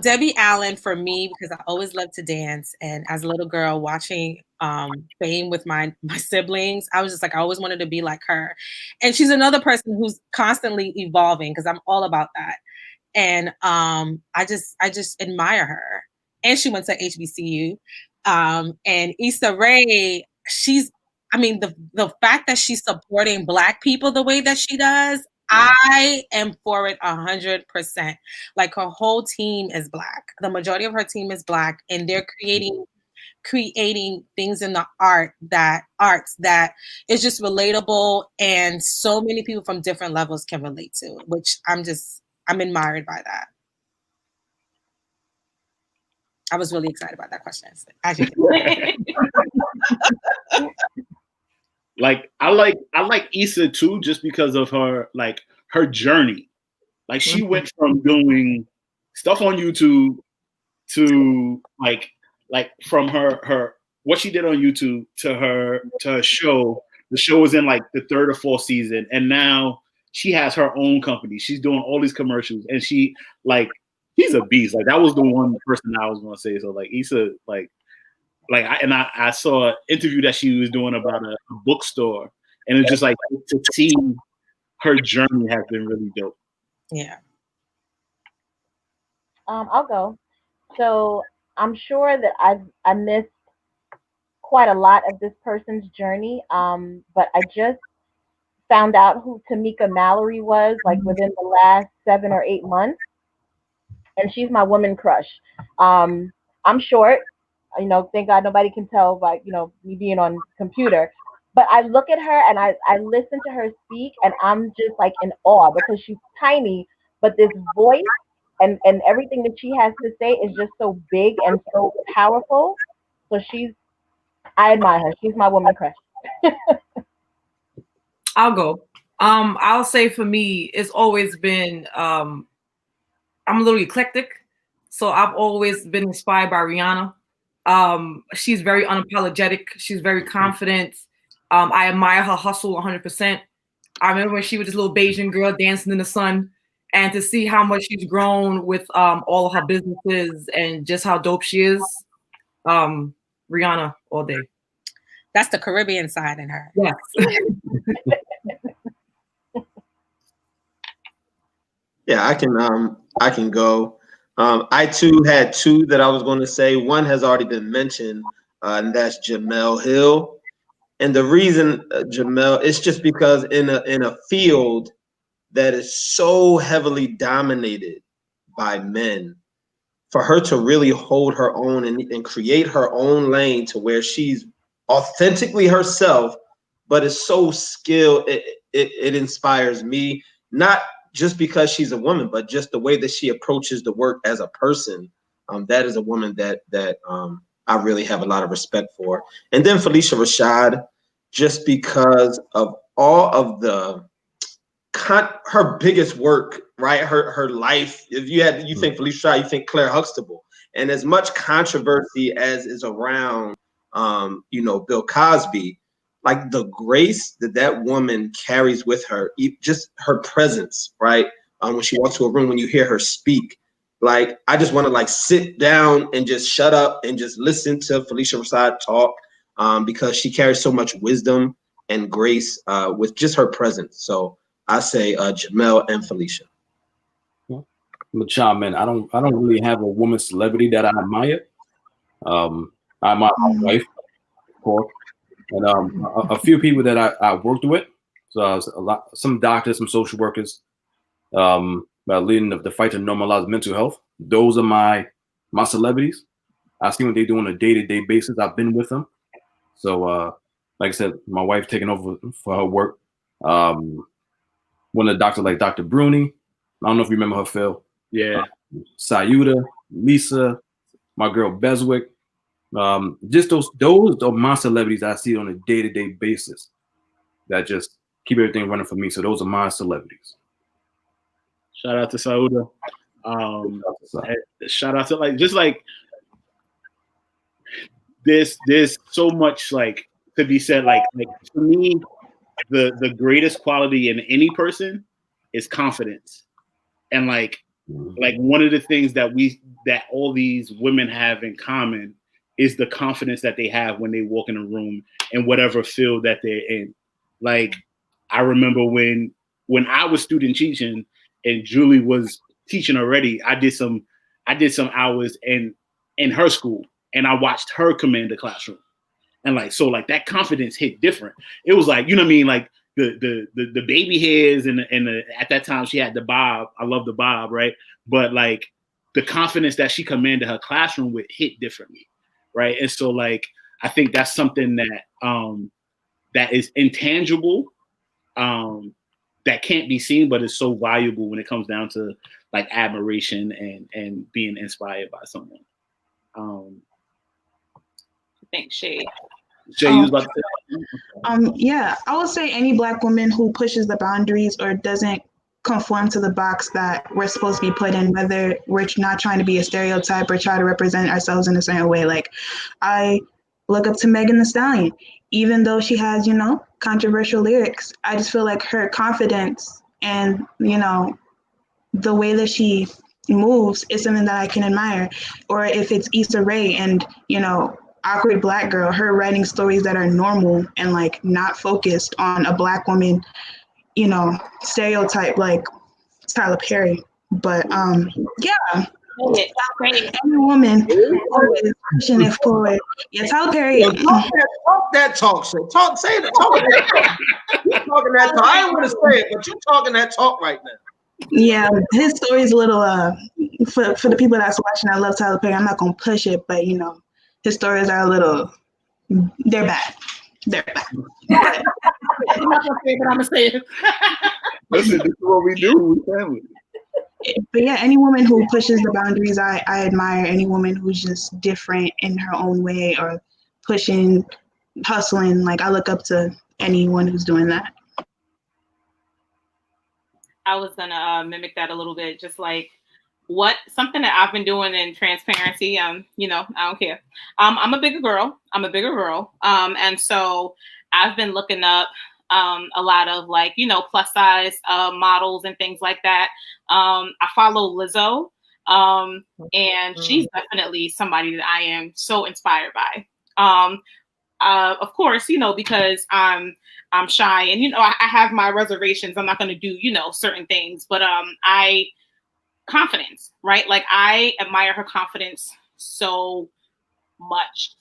[SPEAKER 7] Debbie Allen for me, because I always loved to dance, and as a little girl watching Fame with my siblings, I was just I always wanted to be like her. And she's another person who's constantly evolving, because I'm all about that. And I just admire her. And she went to HBCU. And Issa Rae, the fact that she's supporting Black people the way that she does, I am for it 100%. Like her whole team is Black. The majority of her team is Black, and they're creating things in the arts that is just relatable, and so many people from different levels can relate to, which I'm admired by that. I was really excited about that question.
[SPEAKER 1] Like I like Issa too, just because of her journey. Like she went from doing stuff on YouTube to like from her what she did on YouTube to her show. The show was in like the 3rd or 4th season, and now she has her own company. She's doing all these commercials, and she's a beast. Like that was the one person I was gonna say. So like Issa, I saw an interview that she was doing about a bookstore, and it's just like to see her journey has been really dope.
[SPEAKER 7] Yeah.
[SPEAKER 2] I'll go. So I'm sure that I missed quite a lot of this person's journey. But I just found out who Tamika Mallory was like within the last 7 or 8 months, and she's my woman crush. I'm short, thank God nobody can tell by me being on computer. But I look at her and I listen to her speak, and I'm just like in awe because she's tiny, but this voice and everything that she has to say is just so big and so powerful. So I admire her. She's my woman crush.
[SPEAKER 5] I'll go. I'll say for me, it's always been I'm a little eclectic, so I've always been inspired by Rihanna. She's very unapologetic. She's very confident. I admire her hustle 100%. I remember when she was this little Bayesian girl dancing in the sun, and to see how much she's grown with all of her businesses and just how dope she is. Rihanna all day.
[SPEAKER 7] That's the Caribbean side in her.
[SPEAKER 5] Yes.
[SPEAKER 8] Yeah, I can go. I too had 2 that I was going to say. One has already been mentioned, and that's Jemele Hill. And the reason Jemele, it's just because in a field that is so heavily dominated by men, for her to really hold her own and create her own lane to where she's authentically herself, but is so skilled, it inspires me, not just because she's a woman, but just the way that she approaches the work as a person. That is a woman that I really have a lot of respect for. And then Phylicia Rashad, just because of all of her biggest work, right? Her life. If you think Phylicia Rashad, you think Claire Huxtable, and as much controversy as is around, Bill Cosby, like the grace that woman carries with her, just her presence, right? When she walks to a room, when you hear her speak, like I just want to sit down and just shut up and just listen to Phylicia Rashad talk, because she carries so much wisdom and grace with just her presence. So I say Jemele and Phylicia.
[SPEAKER 6] I'm a child, man. I don't really have a woman celebrity that I admire. I admire my wife, of course, and a few people that I worked with. So some doctors, some social workers, leading the fight to normalize mental health. Those are my celebrities. I see what they do on a day-to-day basis. I've been with them. So, like I said, my wife taking over for her work. One of the doctors like Dr. Bruni. I don't know if you remember her, Phil.
[SPEAKER 1] Yeah.
[SPEAKER 6] Sayuda, Lisa, my girl Beswick. Just those are my celebrities I see on a day-to-day basis that just keep everything running for me. So those are my celebrities.
[SPEAKER 1] Shout out to Sayuda. Shout out to there's so much to be said. Like for me, the greatest quality in any person is confidence. And one of the things that all these women have in common is the confidence that they have when they walk in a room in whatever field that they're in. Like I remember when I was student teaching and Julie was teaching already, I did some hours in her school, and I watched her command the classroom. And so that confidence hit different. It was you know what I mean? the baby hairs and at that time she had the bob. I love the bob, right? But like the confidence that she commanded her classroom with hit differently, right? And so like I think that's something that that is intangible, that can't be seen, but is so valuable when it comes down to like admiration and being inspired by someone.
[SPEAKER 3] Thanks, Shay.
[SPEAKER 1] Shay, you was about to say?
[SPEAKER 4] Yeah, I would say any Black woman who pushes the boundaries or doesn't conform to the box that we're supposed to be put in, whether we're not trying to be a stereotype or try to represent ourselves in a certain way. Like, I look up to Megan Thee Stallion, even though she has, you know, controversial lyrics. I just feel like her confidence and, you know, the way that she moves is something that I can admire. Or if it's Issa Rae and, you know, awkward Black girl, her writing stories that are normal and like not focused on a Black woman, you know, stereotype like Tyler Perry. But yeah, any woman who is pushing it forward. Yeah, Tyler Perry.
[SPEAKER 8] Talk that talk, so talk, say that talk. You talking that talk. I don't want to say it, but you talking that talk right now.
[SPEAKER 4] Yeah, his story is a little for the people that's watching. I love Tyler Perry. I'm not gonna push it, but you know, his stories are a little. They're bad. They're bad.
[SPEAKER 3] I'm not gonna say it, but I'm gonna say it.
[SPEAKER 1] Listen, this is what we do. We family.
[SPEAKER 4] But yeah, any woman who pushes the boundaries, I admire. Any woman who's just different in her own way or pushing, hustling. Like, I look up to anyone who's doing that.
[SPEAKER 3] I was gonna mimic that a little bit, just like something that I've been doing in transparency. You know, I don't care. I'm a bigger girl. And so I've been looking up a lot of like, you know, plus size models and things like that. I follow Lizzo, and she's definitely somebody that I am so inspired by. Of course, you know, because I'm shy and, you know, I have my reservations. I'm not going to do, you know, certain things, but confidence, right? Like, I admire her confidence so much.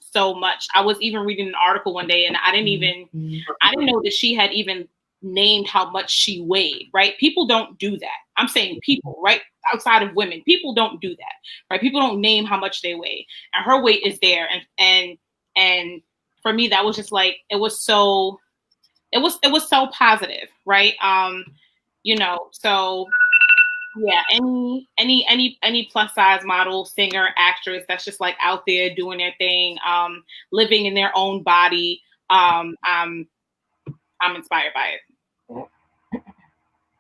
[SPEAKER 3] I was even reading an article one day and I didn't know that she had even named how much she weighed, right? People don't do that. I'm saying people, right? Outside of women, people don't do that, right? People don't name how much they weigh, and her weight is there. And for me, that was just like, it was so positive, right? You know, so yeah, any plus size model, singer, actress that's just like out there doing their thing, living in their own body, I'm inspired by it.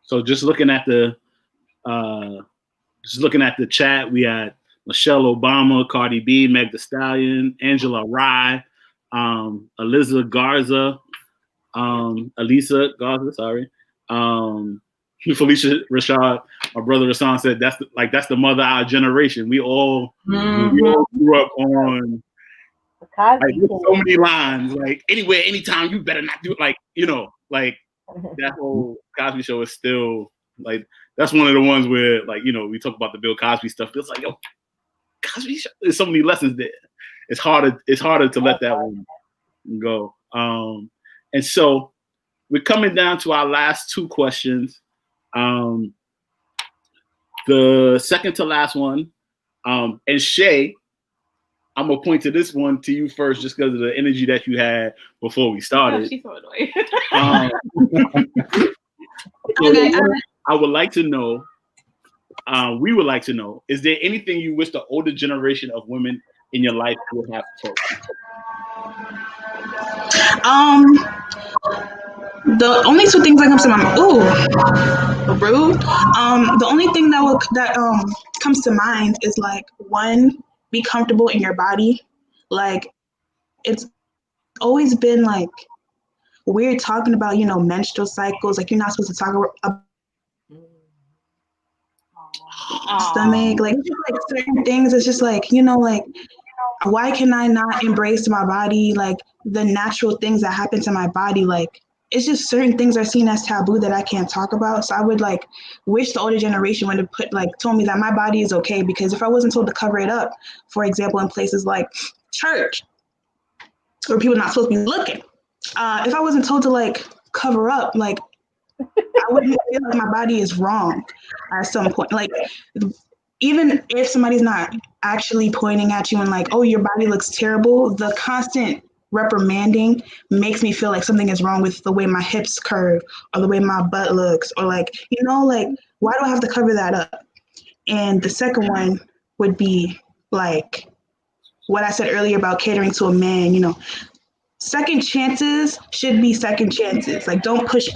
[SPEAKER 1] So just looking at the chat, we had Michelle Obama, Cardi B, Meg Thee Stallion, Angela Rye, Elisa Garza, sorry. Felicia Rashad, my brother Rassan said that's the mother of our generation. We all grew up on like so many lines, like anywhere, anytime, you better not do it. Like, you know, like that whole Cosby Show is still like, that's one of the ones where, like, you know, we talk about the Bill Cosby stuff. It's like, yo, Cosby Show, there's so many lessons there. It's harder to let that one go. And so we're coming down to our last two questions. The second to last one, and Shay, I'm gonna point to this one to you first, just because of the energy that you had before we started.
[SPEAKER 3] Oh, she's so annoying.
[SPEAKER 1] I would like to know. We would like to know: is there anything you wish the older generation of women in your life would have told you?
[SPEAKER 4] The only two things that come to my mind. Rude. The only thing that comes to mind is like, one, be comfortable in your body. Like, it's always been like weird talking about, you know, menstrual cycles. Like, you're not supposed to talk about stomach. Like, just like certain things. It's just like, you know, like, why can I not embrace my body? Like, the natural things that happen to my body, like, it's just certain things are seen as taboo that I can't talk about. So I would like wish the older generation would have told me that my body is okay, because if I wasn't told to cover it up, for example, in places like church where people are not supposed to be looking, if I wasn't told to like cover up. Like, I wouldn't feel like my body is wrong at some point. Like, even if somebody's not actually pointing at you and like, oh, your body looks terrible, the constant reprimanding makes me feel like something is wrong with the way my hips curve or the way my butt looks, or like, you know, like, why do I have to cover that up? And the second one would be like what I said earlier about catering to a man, you know, second chances should be second chances. Like, don't push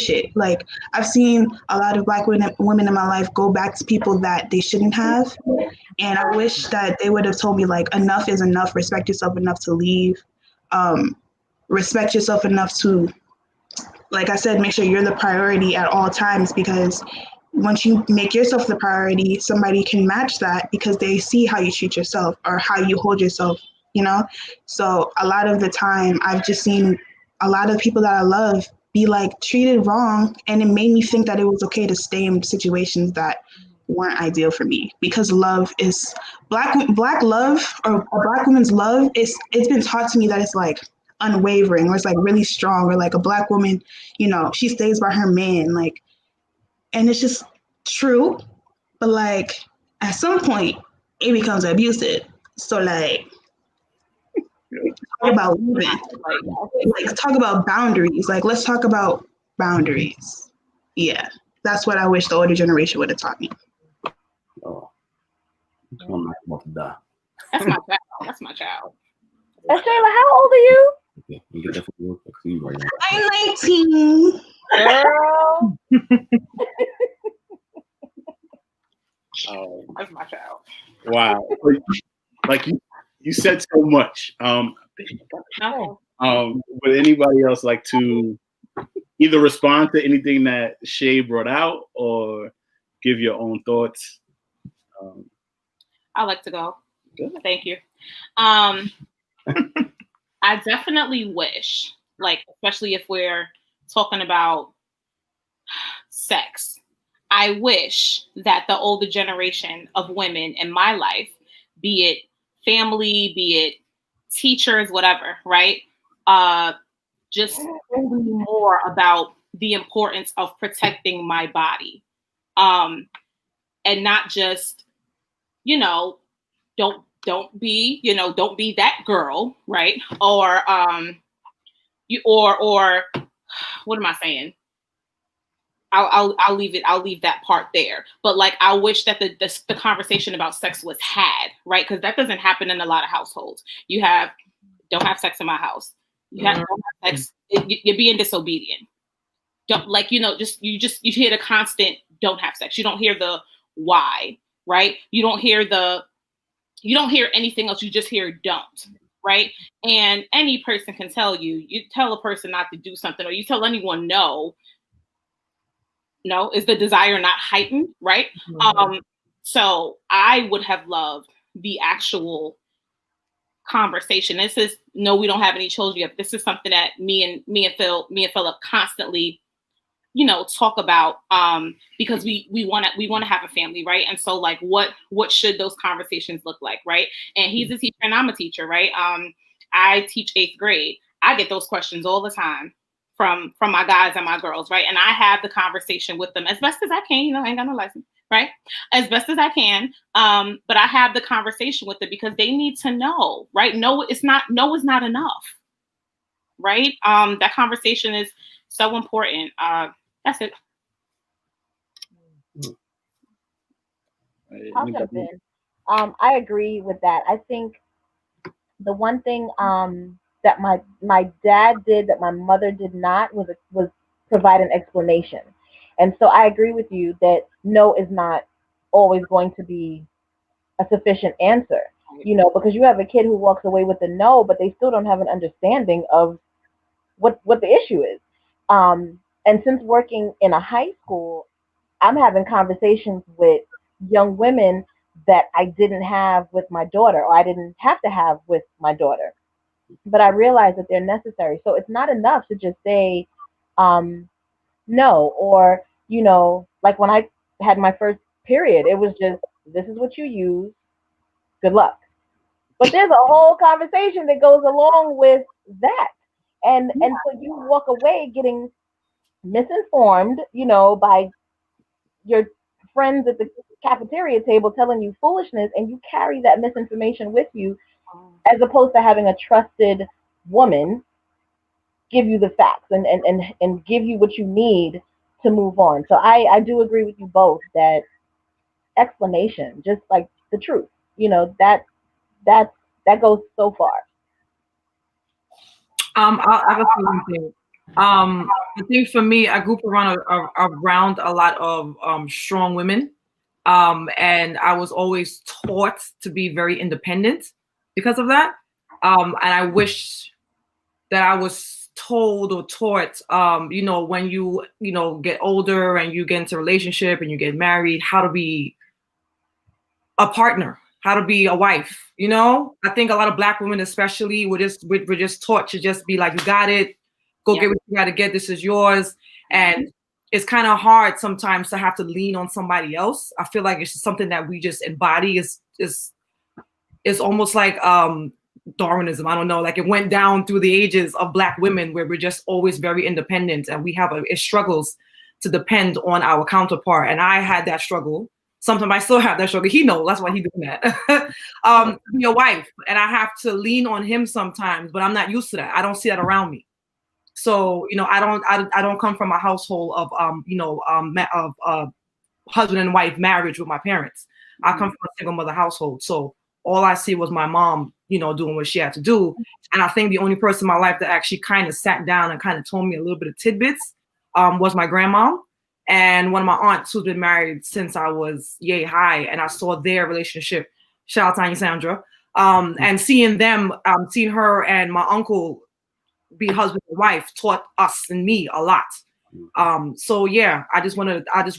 [SPEAKER 4] it. Like, I've seen a lot of Black women in my life go back to people that they shouldn't have. And I wish that they would have told me, like, enough is enough. Respect yourself enough to leave. Respect yourself enough to, like I said, make sure you're the priority at all times, because once you make yourself the priority, somebody can match that because they see how you treat yourself or how you hold yourself, you know? So a lot of the time, I've just seen a lot of people that I love be like treated wrong, and it made me think that it was okay to stay in situations that weren't ideal for me, because love is black love, or a Black woman's love, it's been taught to me that it's like unwavering, or it's like really strong, or like a Black woman, you know, she stays by her man, like, and it's just true, but like at some point it becomes abusive. So like, talk about women, like talk about boundaries. Like, let's talk about boundaries. Yeah, that's what I wish the older generation would have taught me.
[SPEAKER 6] Oh, I'm about to die.
[SPEAKER 3] That's my child. That's my child.
[SPEAKER 2] Shayla, how old are you?
[SPEAKER 6] Okay, you get that for work. I see you right now.
[SPEAKER 4] I'm 19.
[SPEAKER 2] Girl.
[SPEAKER 1] Oh,
[SPEAKER 3] That's my child.
[SPEAKER 1] wow. Like you said so much. Would anybody else like to either respond to anything that Shay brought out or give your own thoughts?
[SPEAKER 3] I like to go.
[SPEAKER 1] Good.
[SPEAKER 3] Thank you. I definitely wish, like, especially if we're talking about sex, I wish that the older generation of women in my life, be it family, be it teachers, whatever, right? Just more about the importance of protecting my body. And not just, you know, don't be that girl, right? Or or what am I saying? I'll leave that part there. But like, I wish that the conversation about sex was had, right? Because that doesn't happen in a lot of households. You have, don't have sex in my house. You have, don't have sex. You're being disobedient. Don't, like, you know, you hear the constant don't have sex. You don't hear the why, right? You don't hear anything else. You just hear don't, right? And any person can tell you. You tell a person not to do something, or you tell anyone no, is the desire not heightened, right? Mm-hmm. So I would have loved the actual conversation. This is, no, we don't have any children yet. This is something that me and Philip constantly, you know, talk about, because we want to have a family, right? And so like, what should those conversations look like, right? And he's a teacher and I'm a teacher, right? I teach 8th grade. I get those questions all the time from my guys and my girls, right? And I have the conversation with them as best as I can. You know, I ain't got no license, right? As best as I can. But I have the conversation with them because they need to know, right? No is not enough, right? That conversation is so important. That's it.
[SPEAKER 2] I'll jump in. I agree with that. I think the one thing that my dad did that my mother did not was provide an explanation. And so I agree with you that no is not always going to be a sufficient answer, you know, because you have a kid who walks away with a no, but they still don't have an understanding of what the issue is. And since working in a high school, I'm having conversations with young women that I didn't have with my daughter, or I didn't have to have with my daughter. But I realize that they're necessary. So it's not enough to just say no, or, you know, like when I had my first period, it was just, this is what you use, good luck. But there's a whole conversation that goes along with that. And so you walk away getting misinformed, by your friends at the cafeteria table telling you foolishness, and you carry that misinformation with you, as opposed to having a trusted woman give you the facts and give you what you need to move on. So I do agree with you both that explanation, just like the truth, that goes so far.
[SPEAKER 5] I'll say one thing. I think for me, I grew up around a lot of strong women, and I was always taught to be very independent because of that. And I wish that I was told or taught, when you get older and you get into a relationship and you get married, how to be a partner, how to be a wife. I think a lot of Black women, especially, we're just taught to just be like, you got it, go get what you got to get. This is yours. And it's kind of hard sometimes to have to lean on somebody else. I feel like it's something that we just embody. It's almost like Darwinism. I don't know. Like, it went down through the ages of Black women where we're just always very independent, and we have it struggles to depend on our counterpart. And I had that struggle. Sometimes I still have that struggle. He knows, that's why he's doing that. Be a wife, and I have to lean on him sometimes, but I'm not used to that. I don't see that around me. So, I don't come from a household of husband and wife marriage with my parents. I come from a single mother household. So all I see was my mom, doing what she had to do. And I think the only person in my life that actually kind of sat down and kind of told me a little bit of tidbits was my grandma. And one of my aunts who's been married since I was yay high, and I saw their relationship. Shout out to Anya Sandra. And seeing her and my uncle be husband and wife taught us and me a lot. So yeah, I just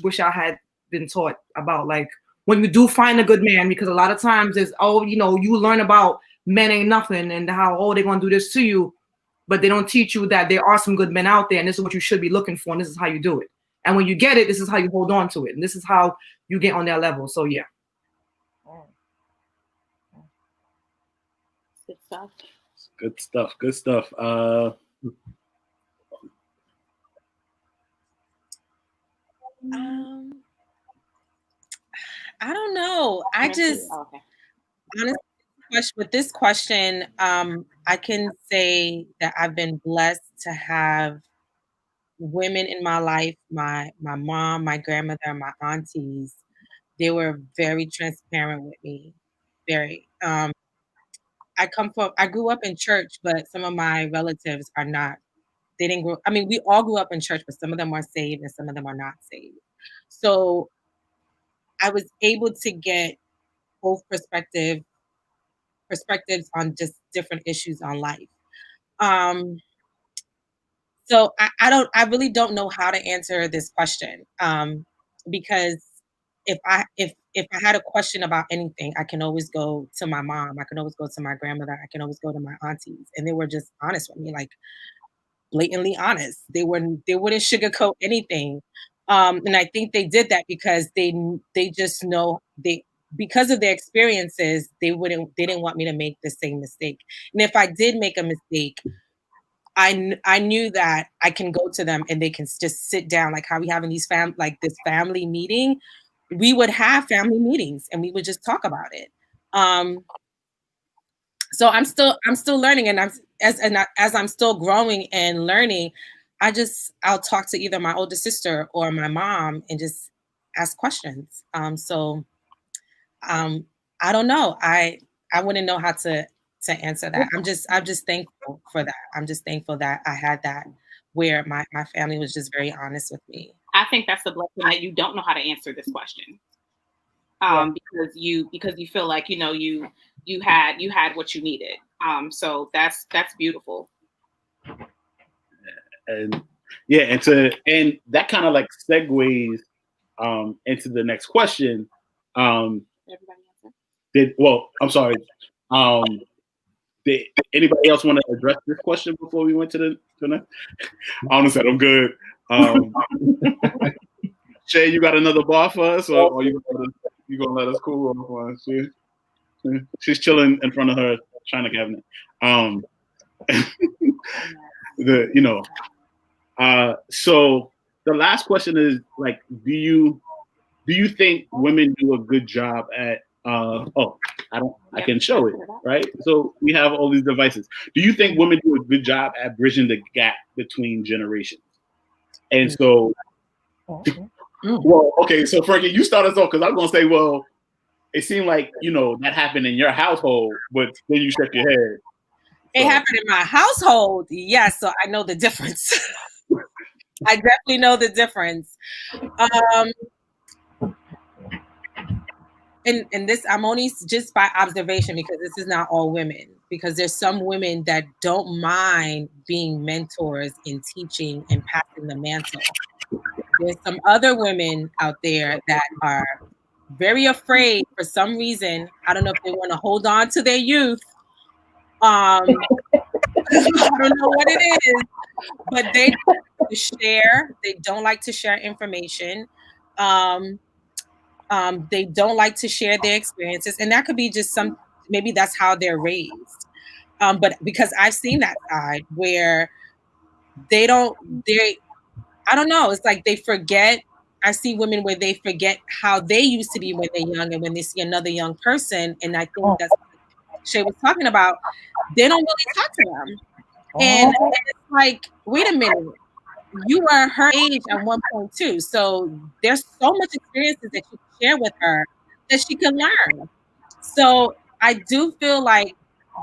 [SPEAKER 5] wish I had been taught about, like, when you do find a good man, because a lot of times it's, you learn about men ain't nothing and how, they're gonna do this to you, but they don't teach you that there are some good men out there, and this is what you should be looking for, and this is how you do it. And when you get it, this is how you hold on to it. And this is how you get on their level. So yeah.
[SPEAKER 3] Good stuff.
[SPEAKER 1] Good stuff. Good stuff.
[SPEAKER 7] I don't know. I just honestly, with this question, I can say that I've been blessed to have women in my life, my mom, my grandmother, my aunties. They were very transparent with me. Very. I grew up in church, but some of my relatives are not. They didn't grow. I mean, we all grew up in church, but some of them are saved and some of them are not saved. So I was able to get both perspectives on just different issues on life. So I really don't know how to answer this question, because if I had a question about anything, I can always go to my mom. I can always go to my grandmother. I can always go to my aunties, and they were just honest with me, like blatantly honest. They wouldn't sugarcoat anything, and I think they did that because they just know because of their experiences, they didn't want me to make the same mistake. And if I did make a mistake, I knew that I can go to them and they can just sit down, like how we having these this family meeting. We would have family meetings and we would just talk about it. So I'm still learning, and as I'm still growing and learning, I'll talk to either my older sister or my mom and just ask questions. So I don't know. I wouldn't know how to answer that. I'm just thankful for that. I'm just thankful that I had that where my family was just very honest with me.
[SPEAKER 3] I think that's the blessing that you don't know how to answer this question. Because you feel like, you had what you needed. So that's beautiful.
[SPEAKER 1] And that kind of like segues into the next question.
[SPEAKER 3] Everybody
[SPEAKER 1] answer? I'm sorry. Did anybody else want to address this question before we went to the next? Honestly, I'm good. Shay, you got another bar for us, or you gonna let us cool on? She's chilling in front of her China cabinet. So the last question is like, do you think women do a good job at I can show it, right? So we have all these devices. Do you think women do a good job at bridging the gap between generations? And so, well, okay, so Frankie, you start us off because I'm gonna say, well, it seemed like that happened in your household, but then you shook your head.
[SPEAKER 7] It happened in my household, yes. So I know the difference. I definitely know the difference. And this, I'm only just by observation because this is not all women. Because there's some women that don't mind being mentors in teaching and passing the mantle. There's some other women out there that are very afraid for some reason. I don't know if they want to hold on to their youth. I don't know what it is, but they don't like to share. They don't like to share information. They don't like to share their experiences, and that could be just maybe that's how they're raised. But because I've seen that side where I don't know. It's like they forget. I see women where they forget how they used to be when they're young, and when they see another young person, and I think that's what Shay was talking about. They don't really talk to them, and it's like, wait a minute. You were her age at 1.2, so there's so much experiences that you can share with her that she can learn. So I do feel like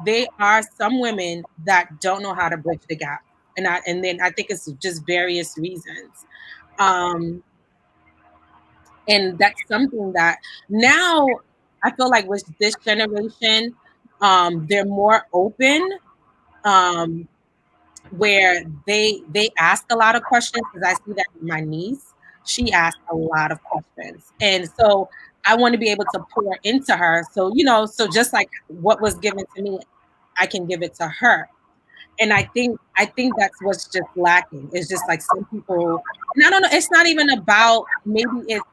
[SPEAKER 7] there are some women that don't know how to bridge the gap, and then I think it's just various reasons, and that's something that now I feel like with this generation, they're more open. Where they ask a lot of questions, because I see that with my niece. She asks a lot of questions, and so I want to be able to pour into her. So so just like what was given to me, I can give it to her. And I think that's what's just lacking. It's just like some people, and I don't know. It's not even about, maybe it's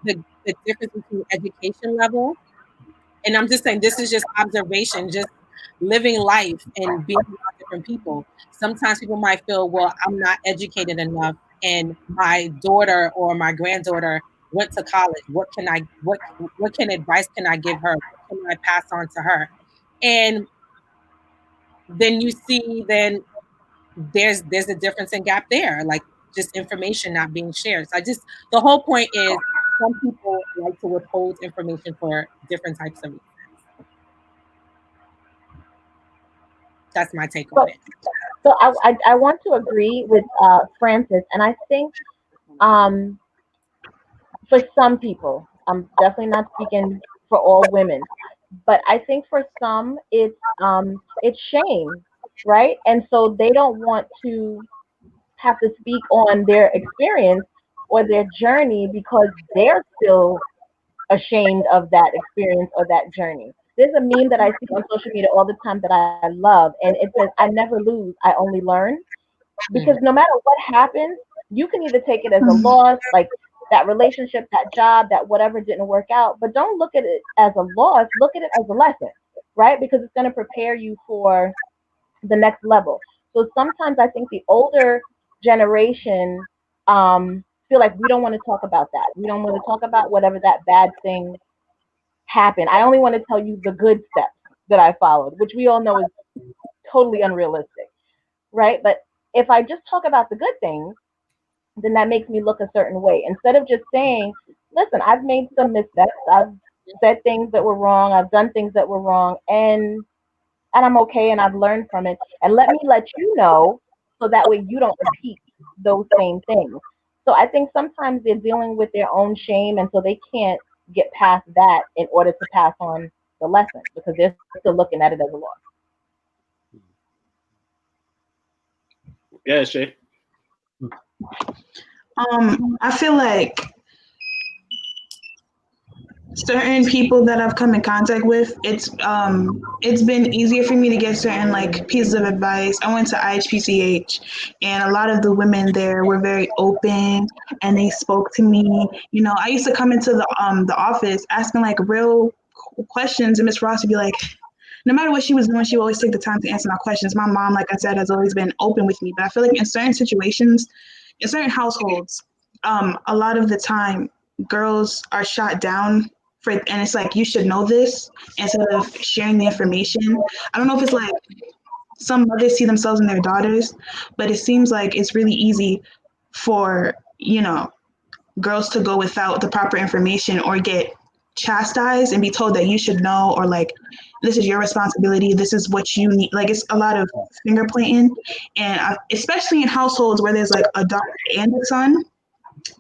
[SPEAKER 7] the difference between education level. And I'm just saying, this is just observation, just living life and being around different people. Sometimes people might feel, well, I'm not educated enough, and my daughter or my granddaughter went to college. What advice can I give her? What can I pass on to her? And then you see, then there's a difference in gap there, like just information not being shared. So the whole point is, some people like to withhold information for different types of reasons. That's my take on it.
[SPEAKER 2] So I want to agree with Francis, and I think for some people, I'm definitely not speaking for all women, but I think for some it's shame, right? And so they don't want to have to speak on their experience or their journey because they're still ashamed of that experience or that journey. There's a meme that I see on social media all the time that I love, and it says, "I never lose, I only learn." Because no matter what happens, you can either take it as a loss, like that relationship, that job, that whatever didn't work out, but don't look at it as a loss. Look at it as a lesson, right? Because it's going to prepare you for the next level. So sometimes I think the older generation feel like we don't want to talk about that. We don't want to talk about whatever that bad thing happened. I only want to tell you the good steps that I followed, which we all know is totally unrealistic, right? But if I just talk about the good things, then that makes me look a certain way. Instead of just saying, listen, I've made some missteps. I've said things that were wrong. I've done things that were wrong. And I'm okay, and I've learned from it. And let me let you know so that way you don't repeat those same things. So I think sometimes they're dealing with their own shame, and so they can't get past that in order to pass on the lesson because they're still looking at it as a loss.
[SPEAKER 1] Yeah, Shay.
[SPEAKER 4] I feel like certain people that I've come in contact with, it's been easier for me to get certain like pieces of advice. I went to IHPCH, and a lot of the women there were very open, and they spoke to me. I used to come into the office asking like real questions, and Miss Ross would be like, no matter what she was doing, she would always take the time to answer my questions. My mom, like I said, has always been open with me, but I feel like in certain situations, in certain households, a lot of the time, girls are shot down and it's like, you should know this, instead of sharing the information. I don't know if it's like some mothers see themselves in their daughters, but it seems like it's really easy for, girls to go without the proper information or get chastised and be told that you should know, or like, this is your responsibility, this is what you need. Like, it's a lot of finger pointing. And especially in households where there's like a daughter and a son,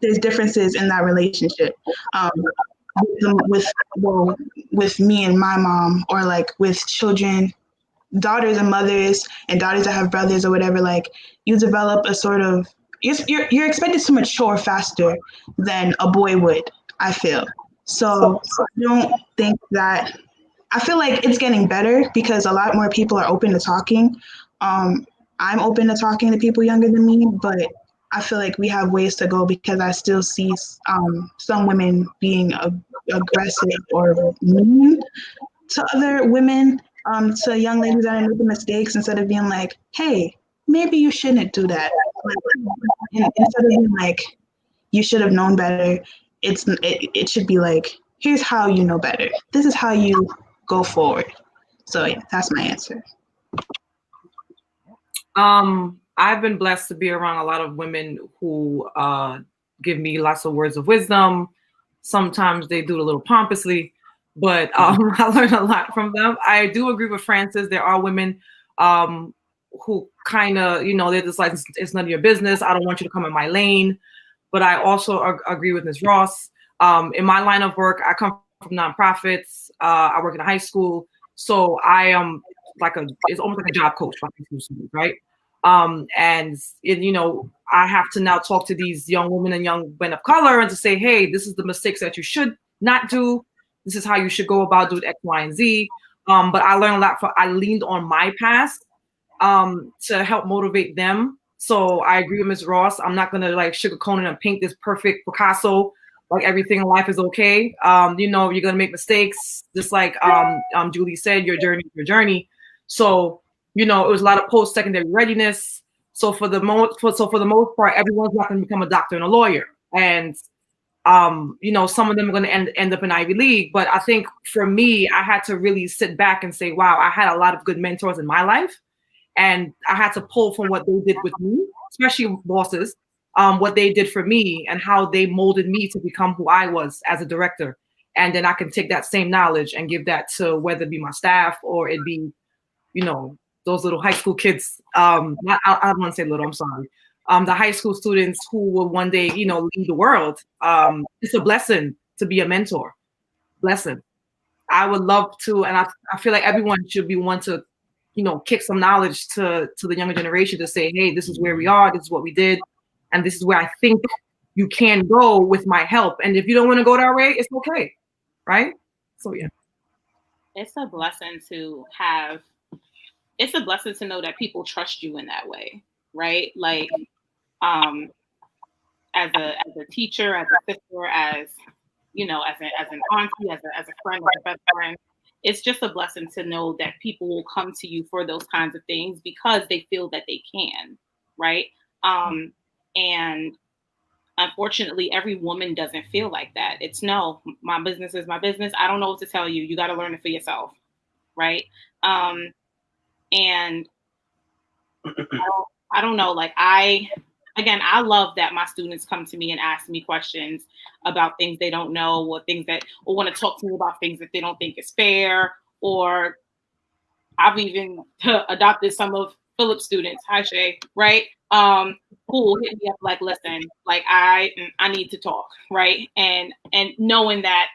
[SPEAKER 4] there's differences in that relationship. With me and my mom, or like with children, daughters and mothers, and daughters that have brothers or whatever, like, you develop a sort of, you're expected to mature faster than a boy would, I feel. So I don't think that, I feel like it's getting better because a lot more people are open to talking. I'm open to talking to people younger than me, but I feel like we have ways to go because I still see some women being aggressive or mean to other women, to young ladies that are making mistakes, instead of being like, hey, maybe you shouldn't do that. Like, instead of being like, you should have known better, it should be like, here's how you know better. This is how you go forward. So yeah, that's my answer.
[SPEAKER 5] I've been blessed to be around a lot of women who give me lots of words of wisdom. Sometimes they do it a little pompously, but I learn a lot from them. I do agree with Francis. There are women who kind of, they're just like, it's none of your business. I don't want you to come in my lane. But I also agree with Ms. Ross. In my line of work, I come from nonprofits. I work in a high school. So I am it's almost like a job coach for high school students, right? I have to now talk to these young women and young men of color and to say, hey, this is the mistakes that you should not do. This is how you should go about doing X, Y, and Z. But I learned a lot I leaned on my past to help motivate them. So I agree with Ms. Ross. I'm not gonna like sugarcoat it and paint this perfect Picasso, like everything in life is okay. You're gonna make mistakes, just like Julie said, your journey is your journey. So it was a lot of post-secondary readiness. So for the most part, everyone's not going to become a doctor and a lawyer. And, some of them are going to end up in Ivy League. But I think for me, I had to really sit back and say, wow, I had a lot of good mentors in my life. And I had to pull from what they did with me, especially bosses, what they did for me and how they molded me to become who I was as a director. And then I can take that same knowledge and give that to whether it be my staff or it be, those little high school kids. I don't want to say little, I'm sorry. The high school students who will one day, lead the world. It's a blessing to be a mentor. Blessing. I would love to, and I feel like everyone should be one to, kick some knowledge to the younger generation to say, hey, this is where we are, this is what we did, and this is where I think you can go with my help. And if you don't want to go that way, it's okay, right? So yeah.
[SPEAKER 3] It's a blessing to know that people trust you in that way, right? Like, as a teacher, as a sister, as as an auntie, as a friend, as a best friend, it's just a blessing to know that people will come to you for those kinds of things because they feel that they can, right? And unfortunately, every woman doesn't feel like that. It's no, my business is my business. I don't know what to tell you. You got to learn it for yourself, right? And I don't know, like I love that my students come to me and ask me questions about things they don't know, or want to talk to me about things that they don't think is fair. Or I've even adopted some of Philip's students, hi Shay, right? Who will hit me up like, listen, like I need to talk, right? And knowing that,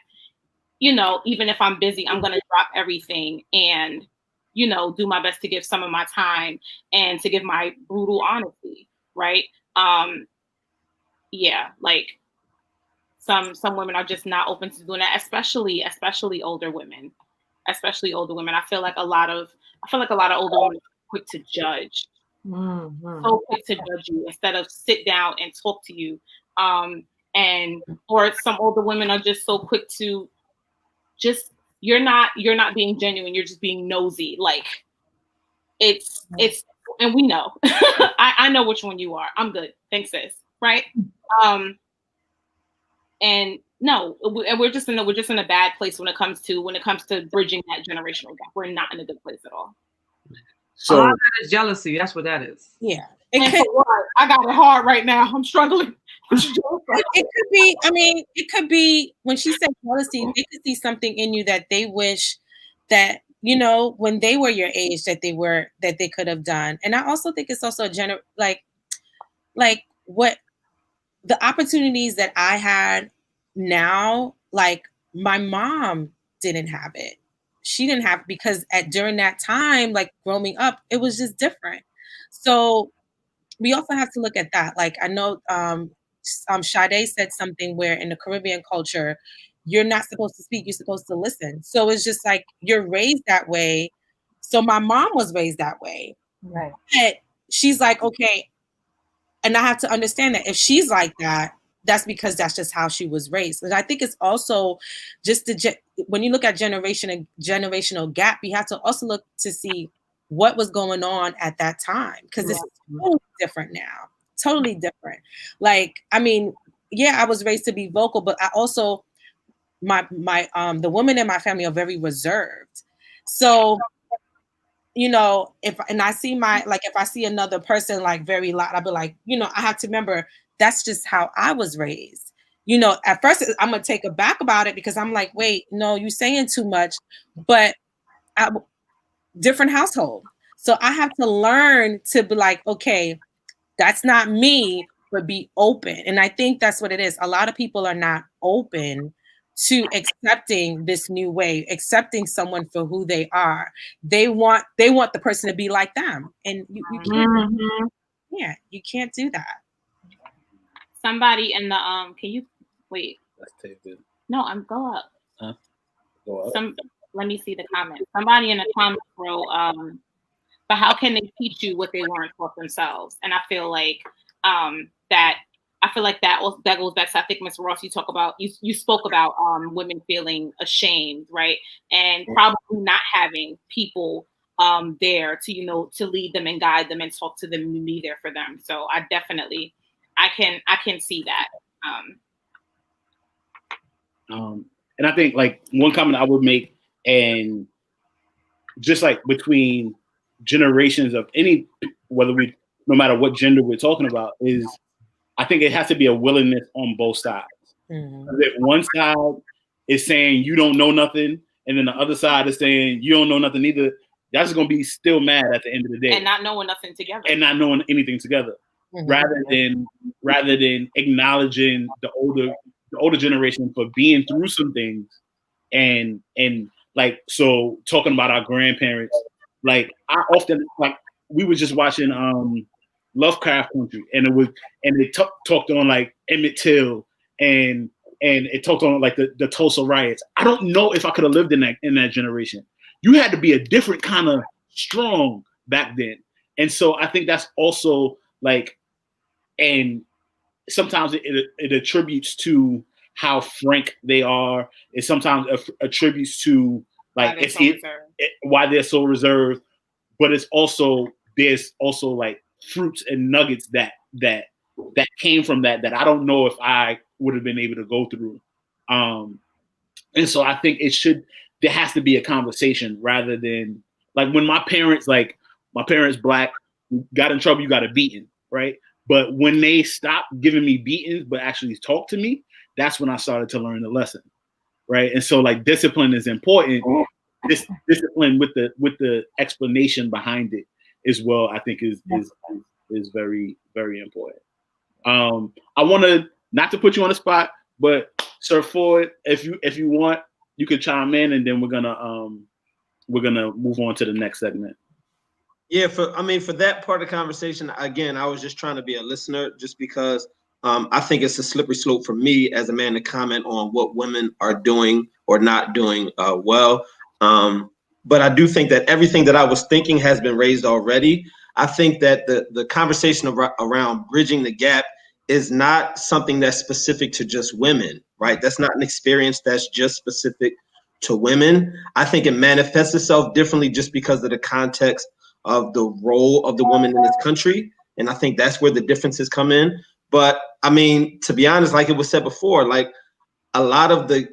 [SPEAKER 3] even if I'm busy, I'm gonna drop everything and do my best to give some of my time and to give my brutal honesty, right? Yeah, like some women are just not open to doing that, especially older women. I feel like a lot of older women are quick to judge.
[SPEAKER 5] Mm-hmm.
[SPEAKER 3] So quick to judge you instead of sit down and talk to you. Or some older women are just so quick to just you're not being genuine. You're just being nosy. Like it's, and we know. I know which one you are. I'm good. Thanks, sis. Right. And no, and we're just in a bad place when it comes to bridging that generational gap. We're not in a good place at all.
[SPEAKER 5] So a lot of that is jealousy. That's what that is.
[SPEAKER 7] Yeah.
[SPEAKER 3] I got it hard right now. I'm struggling.
[SPEAKER 7] It could be. I mean, it could be when she said jealousy. They could see something in you that they wish that, you know, when they were your age, that they could have done. And I also think it's also like what the opportunities that I had now, like my mom didn't have it. She didn't have, because during that time, like growing up, it was just different. So we also have to look at that. Like I know Sade said something where in the Caribbean culture, you're not supposed to speak, you're supposed to listen. So it's just like you're raised that way. So my mom was raised that way.
[SPEAKER 2] Right.
[SPEAKER 7] But she's like, okay, and I have to understand that if she's like that, that's because that's just how she was raised. And I think it's also just when you look at generational gap, you have to also look to see what was going on at that time, because it's totally different now. Totally different. Like, I mean, yeah, I was raised to be vocal, but I also the women in my family are very reserved. So, you know, if I see another person like very loud, I'll be like, you know, I have to remember that's just how I was raised. You know, at first I'm gonna take aback about it because I'm like, wait, no, you're saying too much, but different household. So I have to learn to be like, okay, that's not me, but be open. And I think that's what it is. A lot of people are not open to accepting this new way, accepting someone for who they are. They want the person to be like them. And you can't, you can't do that.
[SPEAKER 3] Somebody in the can you wait?
[SPEAKER 1] Let's take it.
[SPEAKER 3] No, go up.
[SPEAKER 1] Huh? Go up.
[SPEAKER 3] Let me see the comments. Somebody in the comments wrote, but how can they teach you what they weren't taught themselves? And I feel like that goes back to, I think, Ms. Ross, you spoke about women feeling ashamed, right? And probably not having people there to, you know, to lead them and guide them and talk to them and be there for them. So I definitely I can see that.
[SPEAKER 1] And I think like one comment I would make, and just like between generations of no matter what gender we're talking about, is I think it has to be a willingness on both sides. Mm-hmm. If one side is saying you don't know nothing, and then the other side is saying you don't know nothing either, that's going to be still mad at the end of the day.
[SPEAKER 3] And not knowing nothing together.
[SPEAKER 1] And not knowing anything together. Mm-hmm. Rather than acknowledging the older generation for being through some things, and like, so talking about our grandparents, like I often, like, we were just watching Lovecraft Country, and it talked on like Emmett Till, and it talked on like the Tulsa riots. I don't know if I could have lived in that generation. You had to be a different kind of strong back then, and so I think that's also like, and sometimes it attributes to how frank they are. It sometimes attributes to like why they're so reserved, but there's also like fruits and nuggets that came from that I don't know if I would have been able to go through. And so I think there has to be a conversation, rather than like when my parents Black, got in trouble, you got a beating, right? But when they stopped giving me beatings, but actually talk to me, that's when I started to learn the lesson, right? And so like discipline is important. This discipline with the explanation behind it as well, I think is very, very important. I want to, not to put you on the spot, but Sir Ford, if you want, you could chime in, and then we're gonna move on to the next segment.
[SPEAKER 8] Yeah, for that part of the conversation, again, I was just trying to be a listener, just because I think it's a slippery slope for me as a man to comment on what women are doing or not doing well. But I do think that everything that I was thinking has been raised already. I think that the conversation around bridging the gap is not something that's specific to just women, right? That's not an experience that's just specific to women. I think it manifests itself differently just because of the context of the role of the woman in this country. And I think that's where the differences come in. But I mean, to be honest, like it was said before, like a lot of the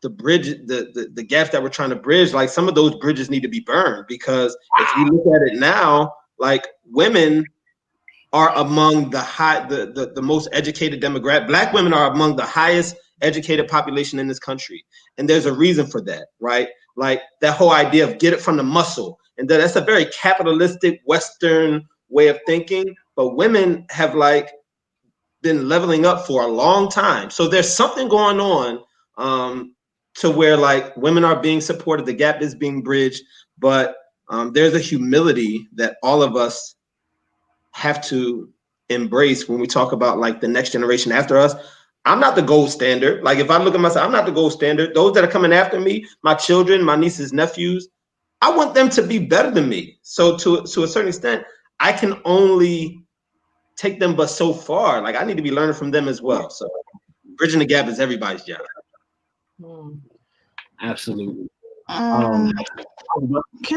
[SPEAKER 8] bridge, the gaps that we're trying to bridge, like some of those bridges need to be burned, because if you look at it now, like women are among the most educated demographic. Black women are among the highest educated population in this country. And there's a reason for that, right? Like that whole idea of get it from the muscle. And that's a very capitalistic Western way of thinking. But women have like been leveling up for a long time. So there's something going on to where like women are being supported, the gap is being bridged, but there's a humility that all of us have to embrace when we talk about like the next generation after us. I'm not the gold standard. Like if I look at myself, I'm not the gold standard. Those that are coming after me, my children, my nieces, nephews, I want them to be better than me. So to a certain extent, I can only take them but so far. Like I need to be learning from them as well. So bridging the gap is everybody's job.
[SPEAKER 1] Absolutely.
[SPEAKER 4] Can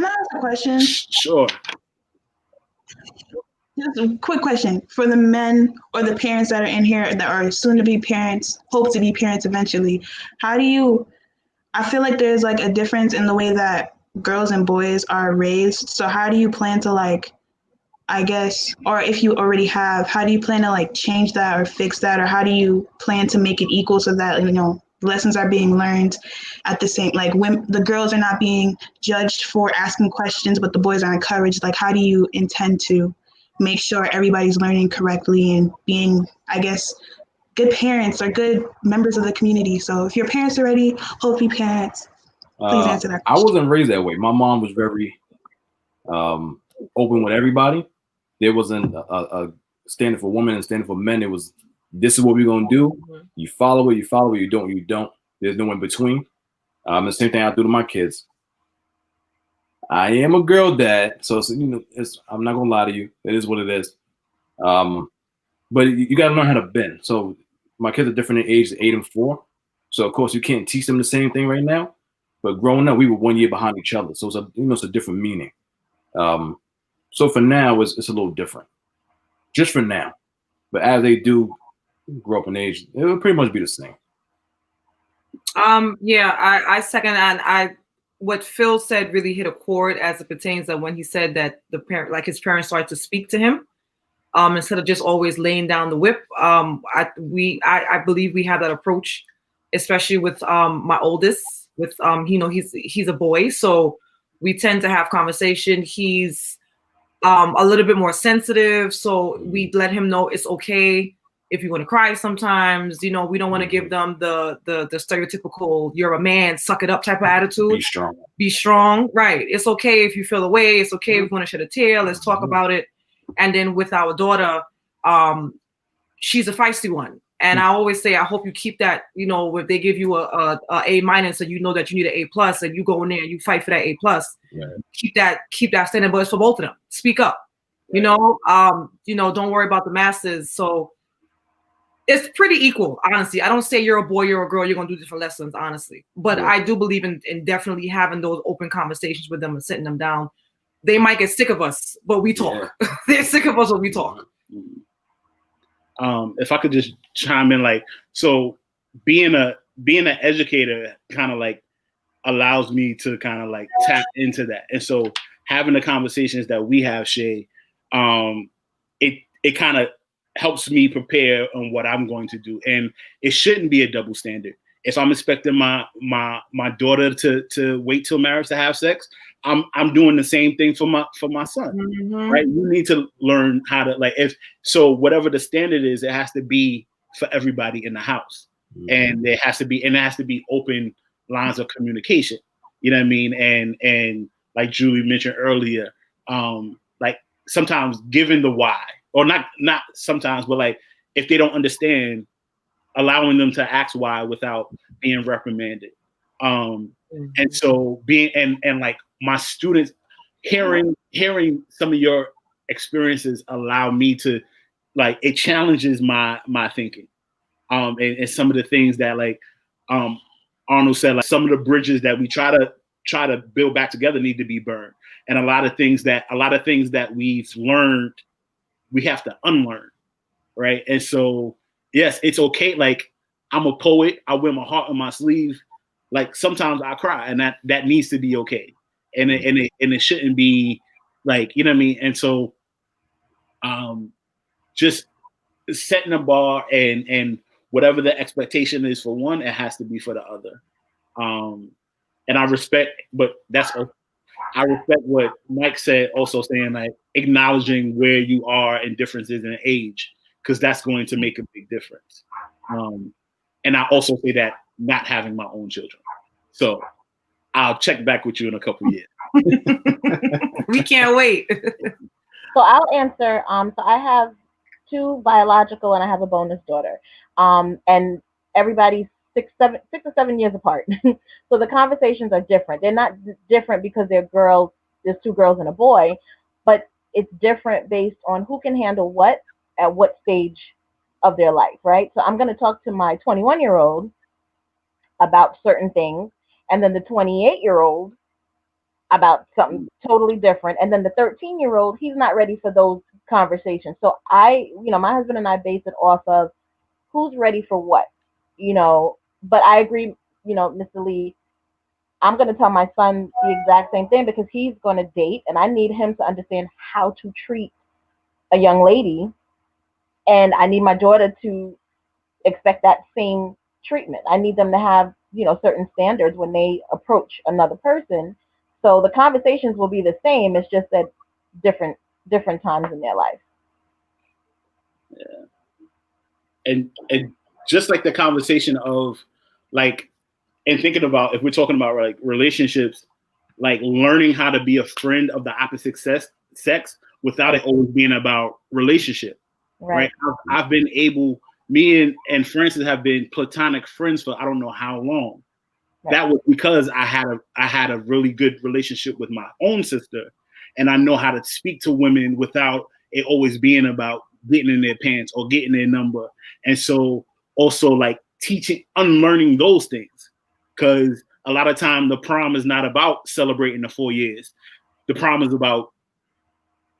[SPEAKER 4] I ask a question?
[SPEAKER 1] Sure.
[SPEAKER 4] Just a quick question for the men or the parents that are in here that are soon to be parents, hope to be parents eventually. How do you, I feel like there's like a difference in the way that girls and boys are raised. So how do you plan to like, I guess, or if you already have, how do you plan to like change that or fix that? Or how do you plan to make it equal so that, you know, lessons are being learned at the same, like when the girls are not being judged for asking questions, but the boys are encouraged? Like, how do you intend to make sure everybody's learning correctly and being, I guess, good parents or good members of the community? So if your parents are ready, hopefully parents, please answer that question.
[SPEAKER 6] I wasn't raised that way. My mom was very open with everybody. There wasn't a standard for women and standard for men. It was, this is what we're going to do. You follow it, you don't. There's no in between. The same thing I do to my kids. I am a girl dad, so you know, I'm not gonna lie to you. It is what it is. But you gotta learn how to bend. So my kids are different in age, 8 and 4. So of course you can't teach them the same thing right now. But growing up, we were 1 year behind each other, so it's a different meaning. So for now, it's a little different, just for now. But as they do grow up in age, it will pretty much be the same.
[SPEAKER 5] Yeah, I second that. What Phil said really hit a chord as it pertains that when he said that his parents started to speak to him, instead of just always laying down the whip. I believe we have that approach, especially with my oldest. With he's a boy, so we tend to have conversation. He's a little bit more sensitive, so we let him know it's okay if you want to cry sometimes. You know, we don't want to give them the stereotypical "you're a man, suck it up" type of attitude. Be strong, right? It's okay if you feel away. It's okay if you want to shed a tear. Let's talk about it. And then with our daughter, she's a feisty one, and I always say, I hope you keep that. You know, if they give you a A-, and you know that you need an A+, and you go in there and you fight for that A+, keep that standard. But it's for both of them. Speak up. You know, don't worry about the masses. So it's pretty equal, honestly. I don't say you're a boy, you're a girl, you're gonna do different lessons, honestly. But I do believe in definitely having those open conversations with them and sitting them down. They might get sick of us, but we talk. Yeah. They're sick of us, but we talk.
[SPEAKER 1] If I could just chime in, like, so being an educator kind of like allows me to kind of like tap into that. And so having the conversations that we have, Shay, it kind of helps me prepare on what I'm going to do. And it shouldn't be a double standard. If I'm expecting my daughter to wait till marriage to have sex, I'm doing the same thing for my son, right? You need to learn how to, like, whatever the standard is, it has to be for everybody in the house, and it has to be open lines of communication. You know what I mean? And like Julie mentioned earlier, like sometimes giving the why, or not sometimes, but like if they don't understand, allowing them to ask why without being reprimanded. And so being and like my students hearing some of your experiences allow me to, like, it challenges my thinking. And some of the things that, like, Arnold said, like, some of the bridges that we try to build back together need to be burned, and a lot of things that we've learned, we have to unlearn, right? And so, yes, it's okay. Like, I'm a poet. I wear my heart on my sleeve. Like, sometimes I cry, and that needs to be okay, and it shouldn't be like, you know what I mean. And so, just setting a bar, and whatever the expectation is for one, it has to be for the other. And I respect what Mike said, also saying, like, acknowledging where you are and differences in age, because that's going to make a big difference. And I also say that not having my own children. So I'll check back with you in a couple of years.
[SPEAKER 5] We can't wait.
[SPEAKER 2] So I'll answer. So I have 2 biological, and I have a bonus daughter. And everybody's 6 or 7 years apart. So the conversations are different. They're not different because they're girls. There's 2 girls and a boy, but it's different based on who can handle what at what stage of their life, right? So I'm going to talk to my 21-year-old about certain things, and then the 28-year-old about something totally different, and then the 13-year-old, he's not ready for those conversations. So my husband and I base it off of who's ready for what, but I agree, Mr. Lee, I'm going to tell my son the exact same thing, because he's going to date, and I need him to understand how to treat a young lady, and I need my daughter to expect that same treatment. I need them to have, certain standards when they approach another person. So the conversations will be the same. It's just that different times in their life.
[SPEAKER 1] Yeah. And just like the conversation of, like, and thinking about, if we're talking about, like, relationships, like learning how to be a friend of the opposite sex without it always being about relationship. Right. I've been able, me and Francis have been platonic friends for I don't know how long. Right. That was because I had a really good relationship with my own sister, and I know how to speak to women without it always being about getting in their pants or getting their number. And so also, like, unlearning those things, because a lot of time the prom is not about celebrating the 4 years. The prom is about,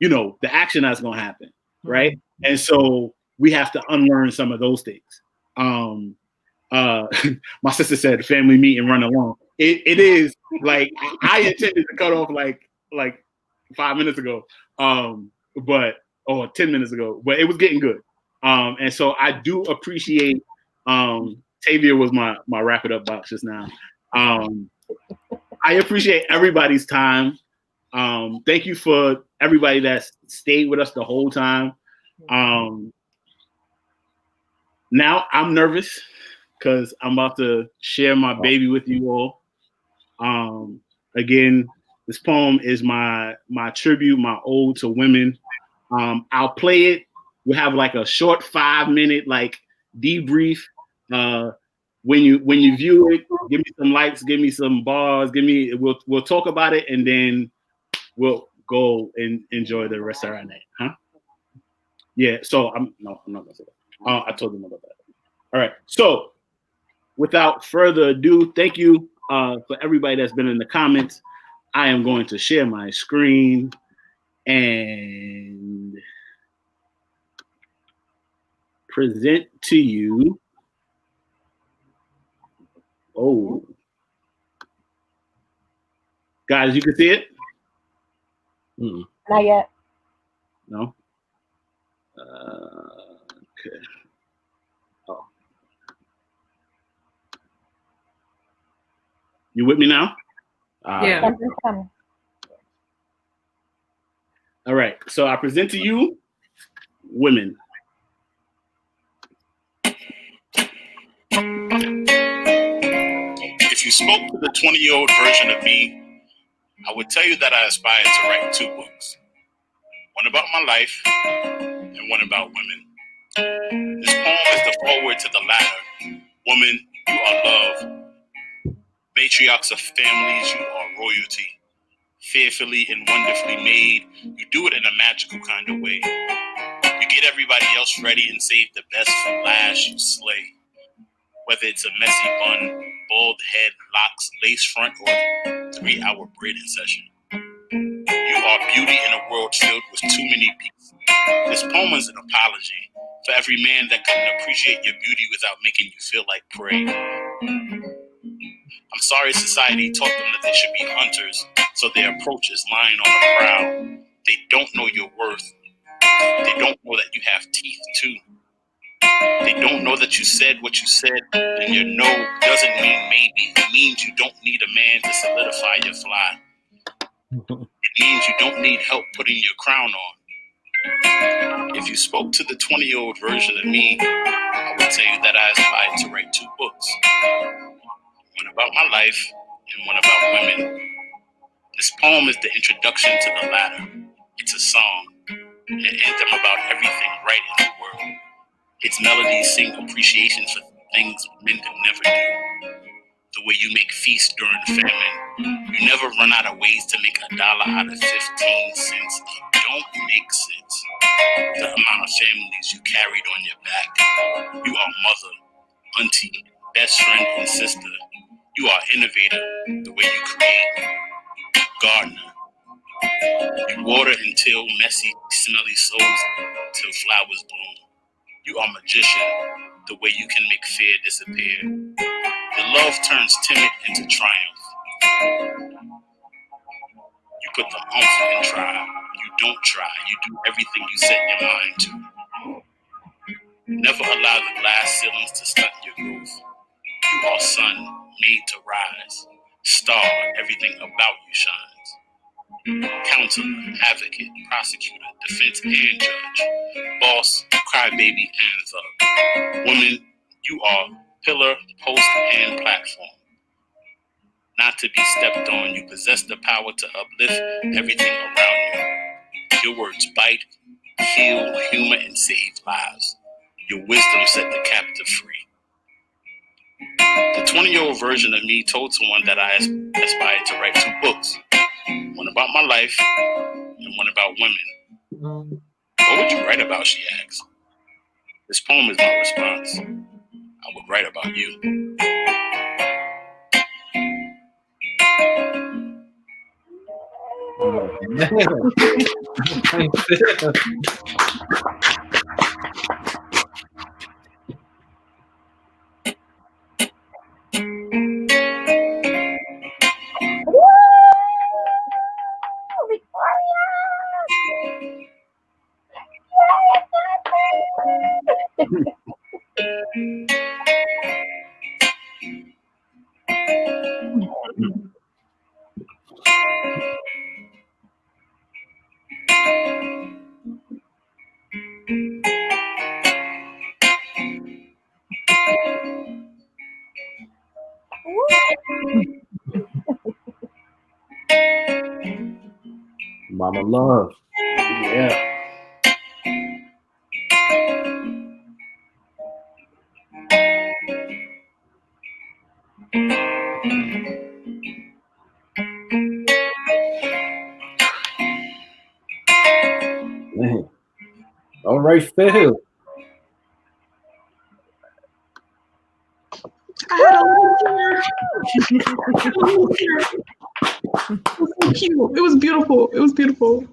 [SPEAKER 1] the action that's going to happen. Right. Mm-hmm. And so we have to unlearn some of those things. My sister said family meet and run along. It is like, I intended to cut off like 5 minutes ago, or 10 minutes ago, but it was getting good. And so I do appreciate, Tavia was my wrap it up box just now. I appreciate everybody's time. Thank you for everybody that stayed with us the whole time. Now I'm nervous because I'm about to share my baby with you all. Again, this poem is my tribute, my ode to women. I'll play it. We'll have like a short 5-minute like debrief. When you view it, give me some likes, give me some bars, we'll talk about it, and then we'll go and enjoy the rest of our night, huh? Yeah. So I'm not gonna say that. I told them about that. All right. So without further ado, thank you for everybody that's been in the comments. I am going to share my screen and present to you. Oh, guys, you can see it?
[SPEAKER 2] Not yet.
[SPEAKER 1] No? Okay. Oh. You with me now?
[SPEAKER 5] Yeah.
[SPEAKER 2] Something's coming.
[SPEAKER 1] All right. So I present to you women. If you spoke to the 20-year-old version of me, I would tell you that I aspire to write 2 books. One about my life and one about women. This poem is the foreword to the latter. Woman, you are love. Matriarchs of families, you are royalty. Fearfully and wonderfully made, you do it in a magical kind of way. You get everybody else ready and save the best for last, you slay. Whether it's a messy bun bald head, locks, lace front, or 3-hour braiding session. You are beauty in a world filled with too many beats. This poem is an apology for every man that couldn't appreciate your beauty without making you feel like prey. I'm sorry society taught them that they should be hunters, so their approach is lying on the prowl. They don't know your worth. They don't know that you have teeth too. They don't know that you said what you said, and your no doesn't mean maybe. It means you don't need a man to solidify your fly. It means you don't need help putting your crown on. If you spoke to the 20-year-old version of me, I would tell you that I aspired to write 2 books. One about my life and one about women. This poem is the introduction to the latter. It's a song, an anthem about everything right in the world. Its melodies sing appreciation for things men could never do. The way you make feasts during famine. You never run out of ways to make $1 out of 15 cents. It don't make sense. The amount of families you carried on your back. You are mother, auntie, best friend, and sister. You are innovator, the way you create. Gardener. You water and till messy, smelly souls till flowers bloom. You are magician, the way you can make fear disappear. Your love turns timid into triumph. You put the oomph in try. You don't try. You do everything you set your mind to. Never allow the glass ceilings to stunt your growth. You are sun, made to rise. Star, everything about you shines. Counselor, advocate, prosecutor, defense and judge. Boss, crybaby and thug. Woman, you are pillar, post, and platform. Not to be stepped on, you possess the power to uplift everything around you. Your words bite, heal, humor, and save lives. Your wisdom set the captive free. The 20-year-old version of me told someone that I aspired to write 2 books. One about my life and one about women. What would you write about, she asked. This poem is my response. I would write about you.
[SPEAKER 6] Mama love.
[SPEAKER 1] Yeah.
[SPEAKER 6] Man. All right, Phil.
[SPEAKER 4] I had a little tear. It was so cute. It was beautiful. It was beautiful.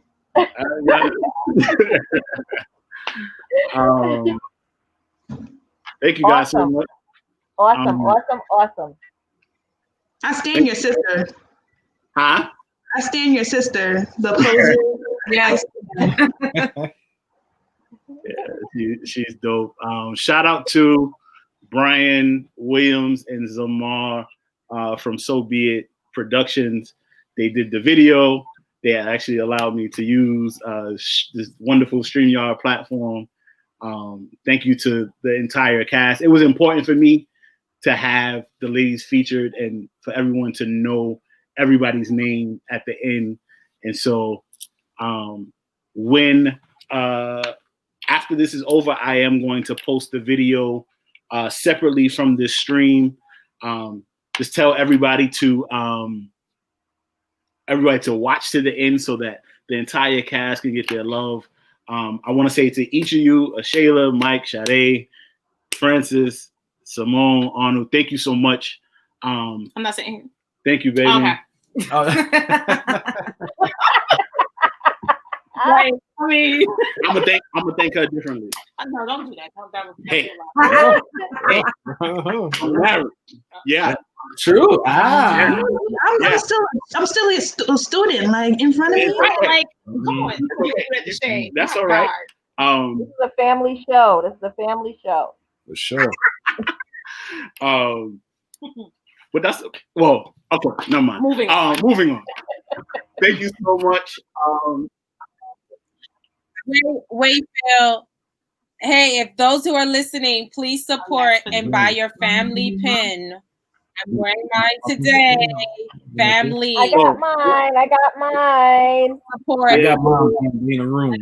[SPEAKER 1] Thank you guys so much.
[SPEAKER 2] Awesome.
[SPEAKER 4] I stand your sister.
[SPEAKER 1] Huh?
[SPEAKER 4] I stand your sister. The poser.
[SPEAKER 5] Yes.
[SPEAKER 1] Yeah, she's dope. Shout out to Brian Williams and Zamar from So Be It Productions. They did the video. They actually allowed me to use this wonderful StreamYard platform. Thank you to the entire cast. It was important for me to have the ladies featured and for everyone to know everybody's name at the end. And so when after this is over, I am going to post the video separately from this stream. Just tell everybody to watch to the end so that the entire cast can get their love. I want to say to each of you, Ashala, Mike, Sade, Francis, Simone, Arnold, thank you so much
[SPEAKER 3] I'm not saying here.
[SPEAKER 1] Thank you, baby.
[SPEAKER 3] Okay. Like, I mean,
[SPEAKER 1] I'm gonna thank her differently.
[SPEAKER 3] no, don't do that. That was
[SPEAKER 1] Hey.
[SPEAKER 3] hey.
[SPEAKER 1] I'm married. Yeah.
[SPEAKER 6] True.
[SPEAKER 1] Yeah.
[SPEAKER 4] I'm still a student, like in front of me.
[SPEAKER 3] Right, like, come on.
[SPEAKER 1] That's all right.
[SPEAKER 2] This is a family show.
[SPEAKER 6] For sure.
[SPEAKER 1] But that's okay. Never mind. Moving on. Thank you so much.
[SPEAKER 7] Wait, Phil. Hey, if those who are listening, please support and buy your FamLee pin. I'm wearing mine today. FamLee.
[SPEAKER 2] I got mine.
[SPEAKER 7] Support.
[SPEAKER 6] I got mine in the room.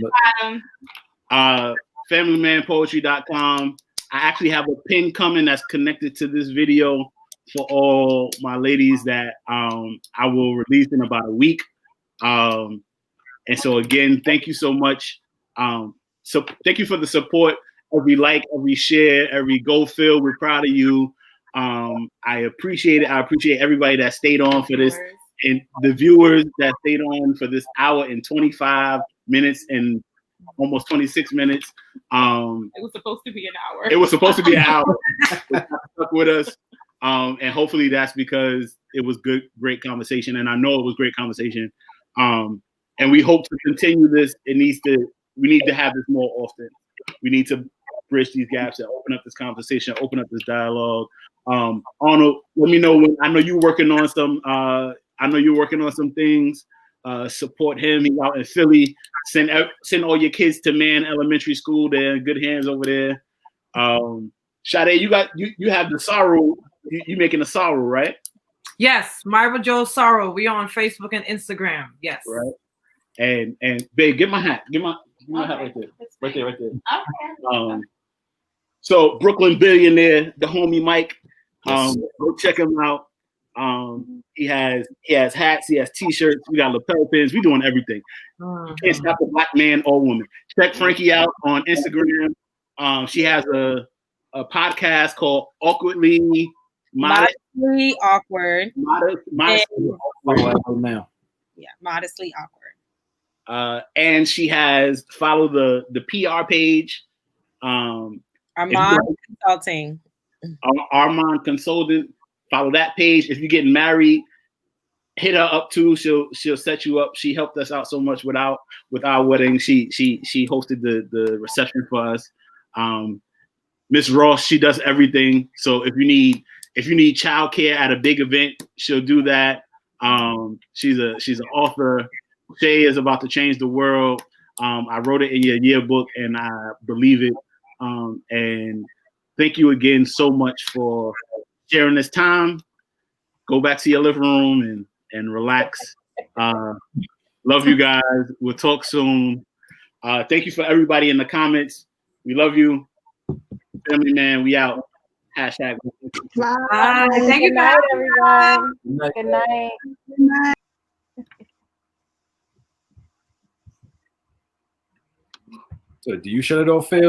[SPEAKER 1] FamilyManPoetry.com. I actually have a pin coming that's connected to this video for all my ladies that I will release in about a week. And so again, thank you so much. So thank you for the support. Every like, every share, every go Phil. We're proud of you. I appreciate it. I appreciate everybody that stayed on for this and the viewers that stayed on for this hour and 25 minutes and almost 26 minutes.
[SPEAKER 3] It was supposed to be an hour.
[SPEAKER 1] It was supposed to be an hour. Stuck with us. And hopefully that's because it was great conversation. And I know it was great conversation. And we hope to continue this. We need to have this more often. We need to bridge these gaps and open up this conversation, open up this dialogue. Arnold, let me know when. I know you're working on some things. Support him. He's out in Philly. Send all your kids to Man Elementary School. They're in good hands over there. Sade, you have the sorrow. You making the sorrow, right?
[SPEAKER 5] Yes, Myra Jo Sorrow. We on Facebook and Instagram. Yes.
[SPEAKER 1] Right. And babe, get my hat. Get my hat right there. Right there.
[SPEAKER 3] Okay.
[SPEAKER 1] So Brooklyn Billionaire, the homie Mike. Go check him out. He has hats, he has t-shirts, we got lapel pins, we doing everything. Can't stop a black man or woman. Check Frankie out on Instagram. She has a podcast called Modestly
[SPEAKER 7] Awkward.
[SPEAKER 1] Modestly Awkward now.
[SPEAKER 7] Yeah, Modestly Awkward.
[SPEAKER 1] And she has followed the PR page.
[SPEAKER 7] Armand Consulting.
[SPEAKER 1] Armand Consultant. Follow that page. If you're getting married, hit her up too. She'll set you up. She helped us out so much with our wedding. She hosted the reception for us. Miss Ross, she does everything. So if you need childcare at a big event, she'll do that. She's an author. Shay is about to change the world. I wrote it in your yearbook, and I believe it. And thank you again so much for sharing this time. Go back to your living room and relax. Love you guys. We'll talk soon. Thank you for everybody in the comments. We love you. Family Man, we out. Hashtag.
[SPEAKER 2] Bye. Good night, everyone. Good night.
[SPEAKER 4] Good night.
[SPEAKER 6] So do you shut it off, Phil?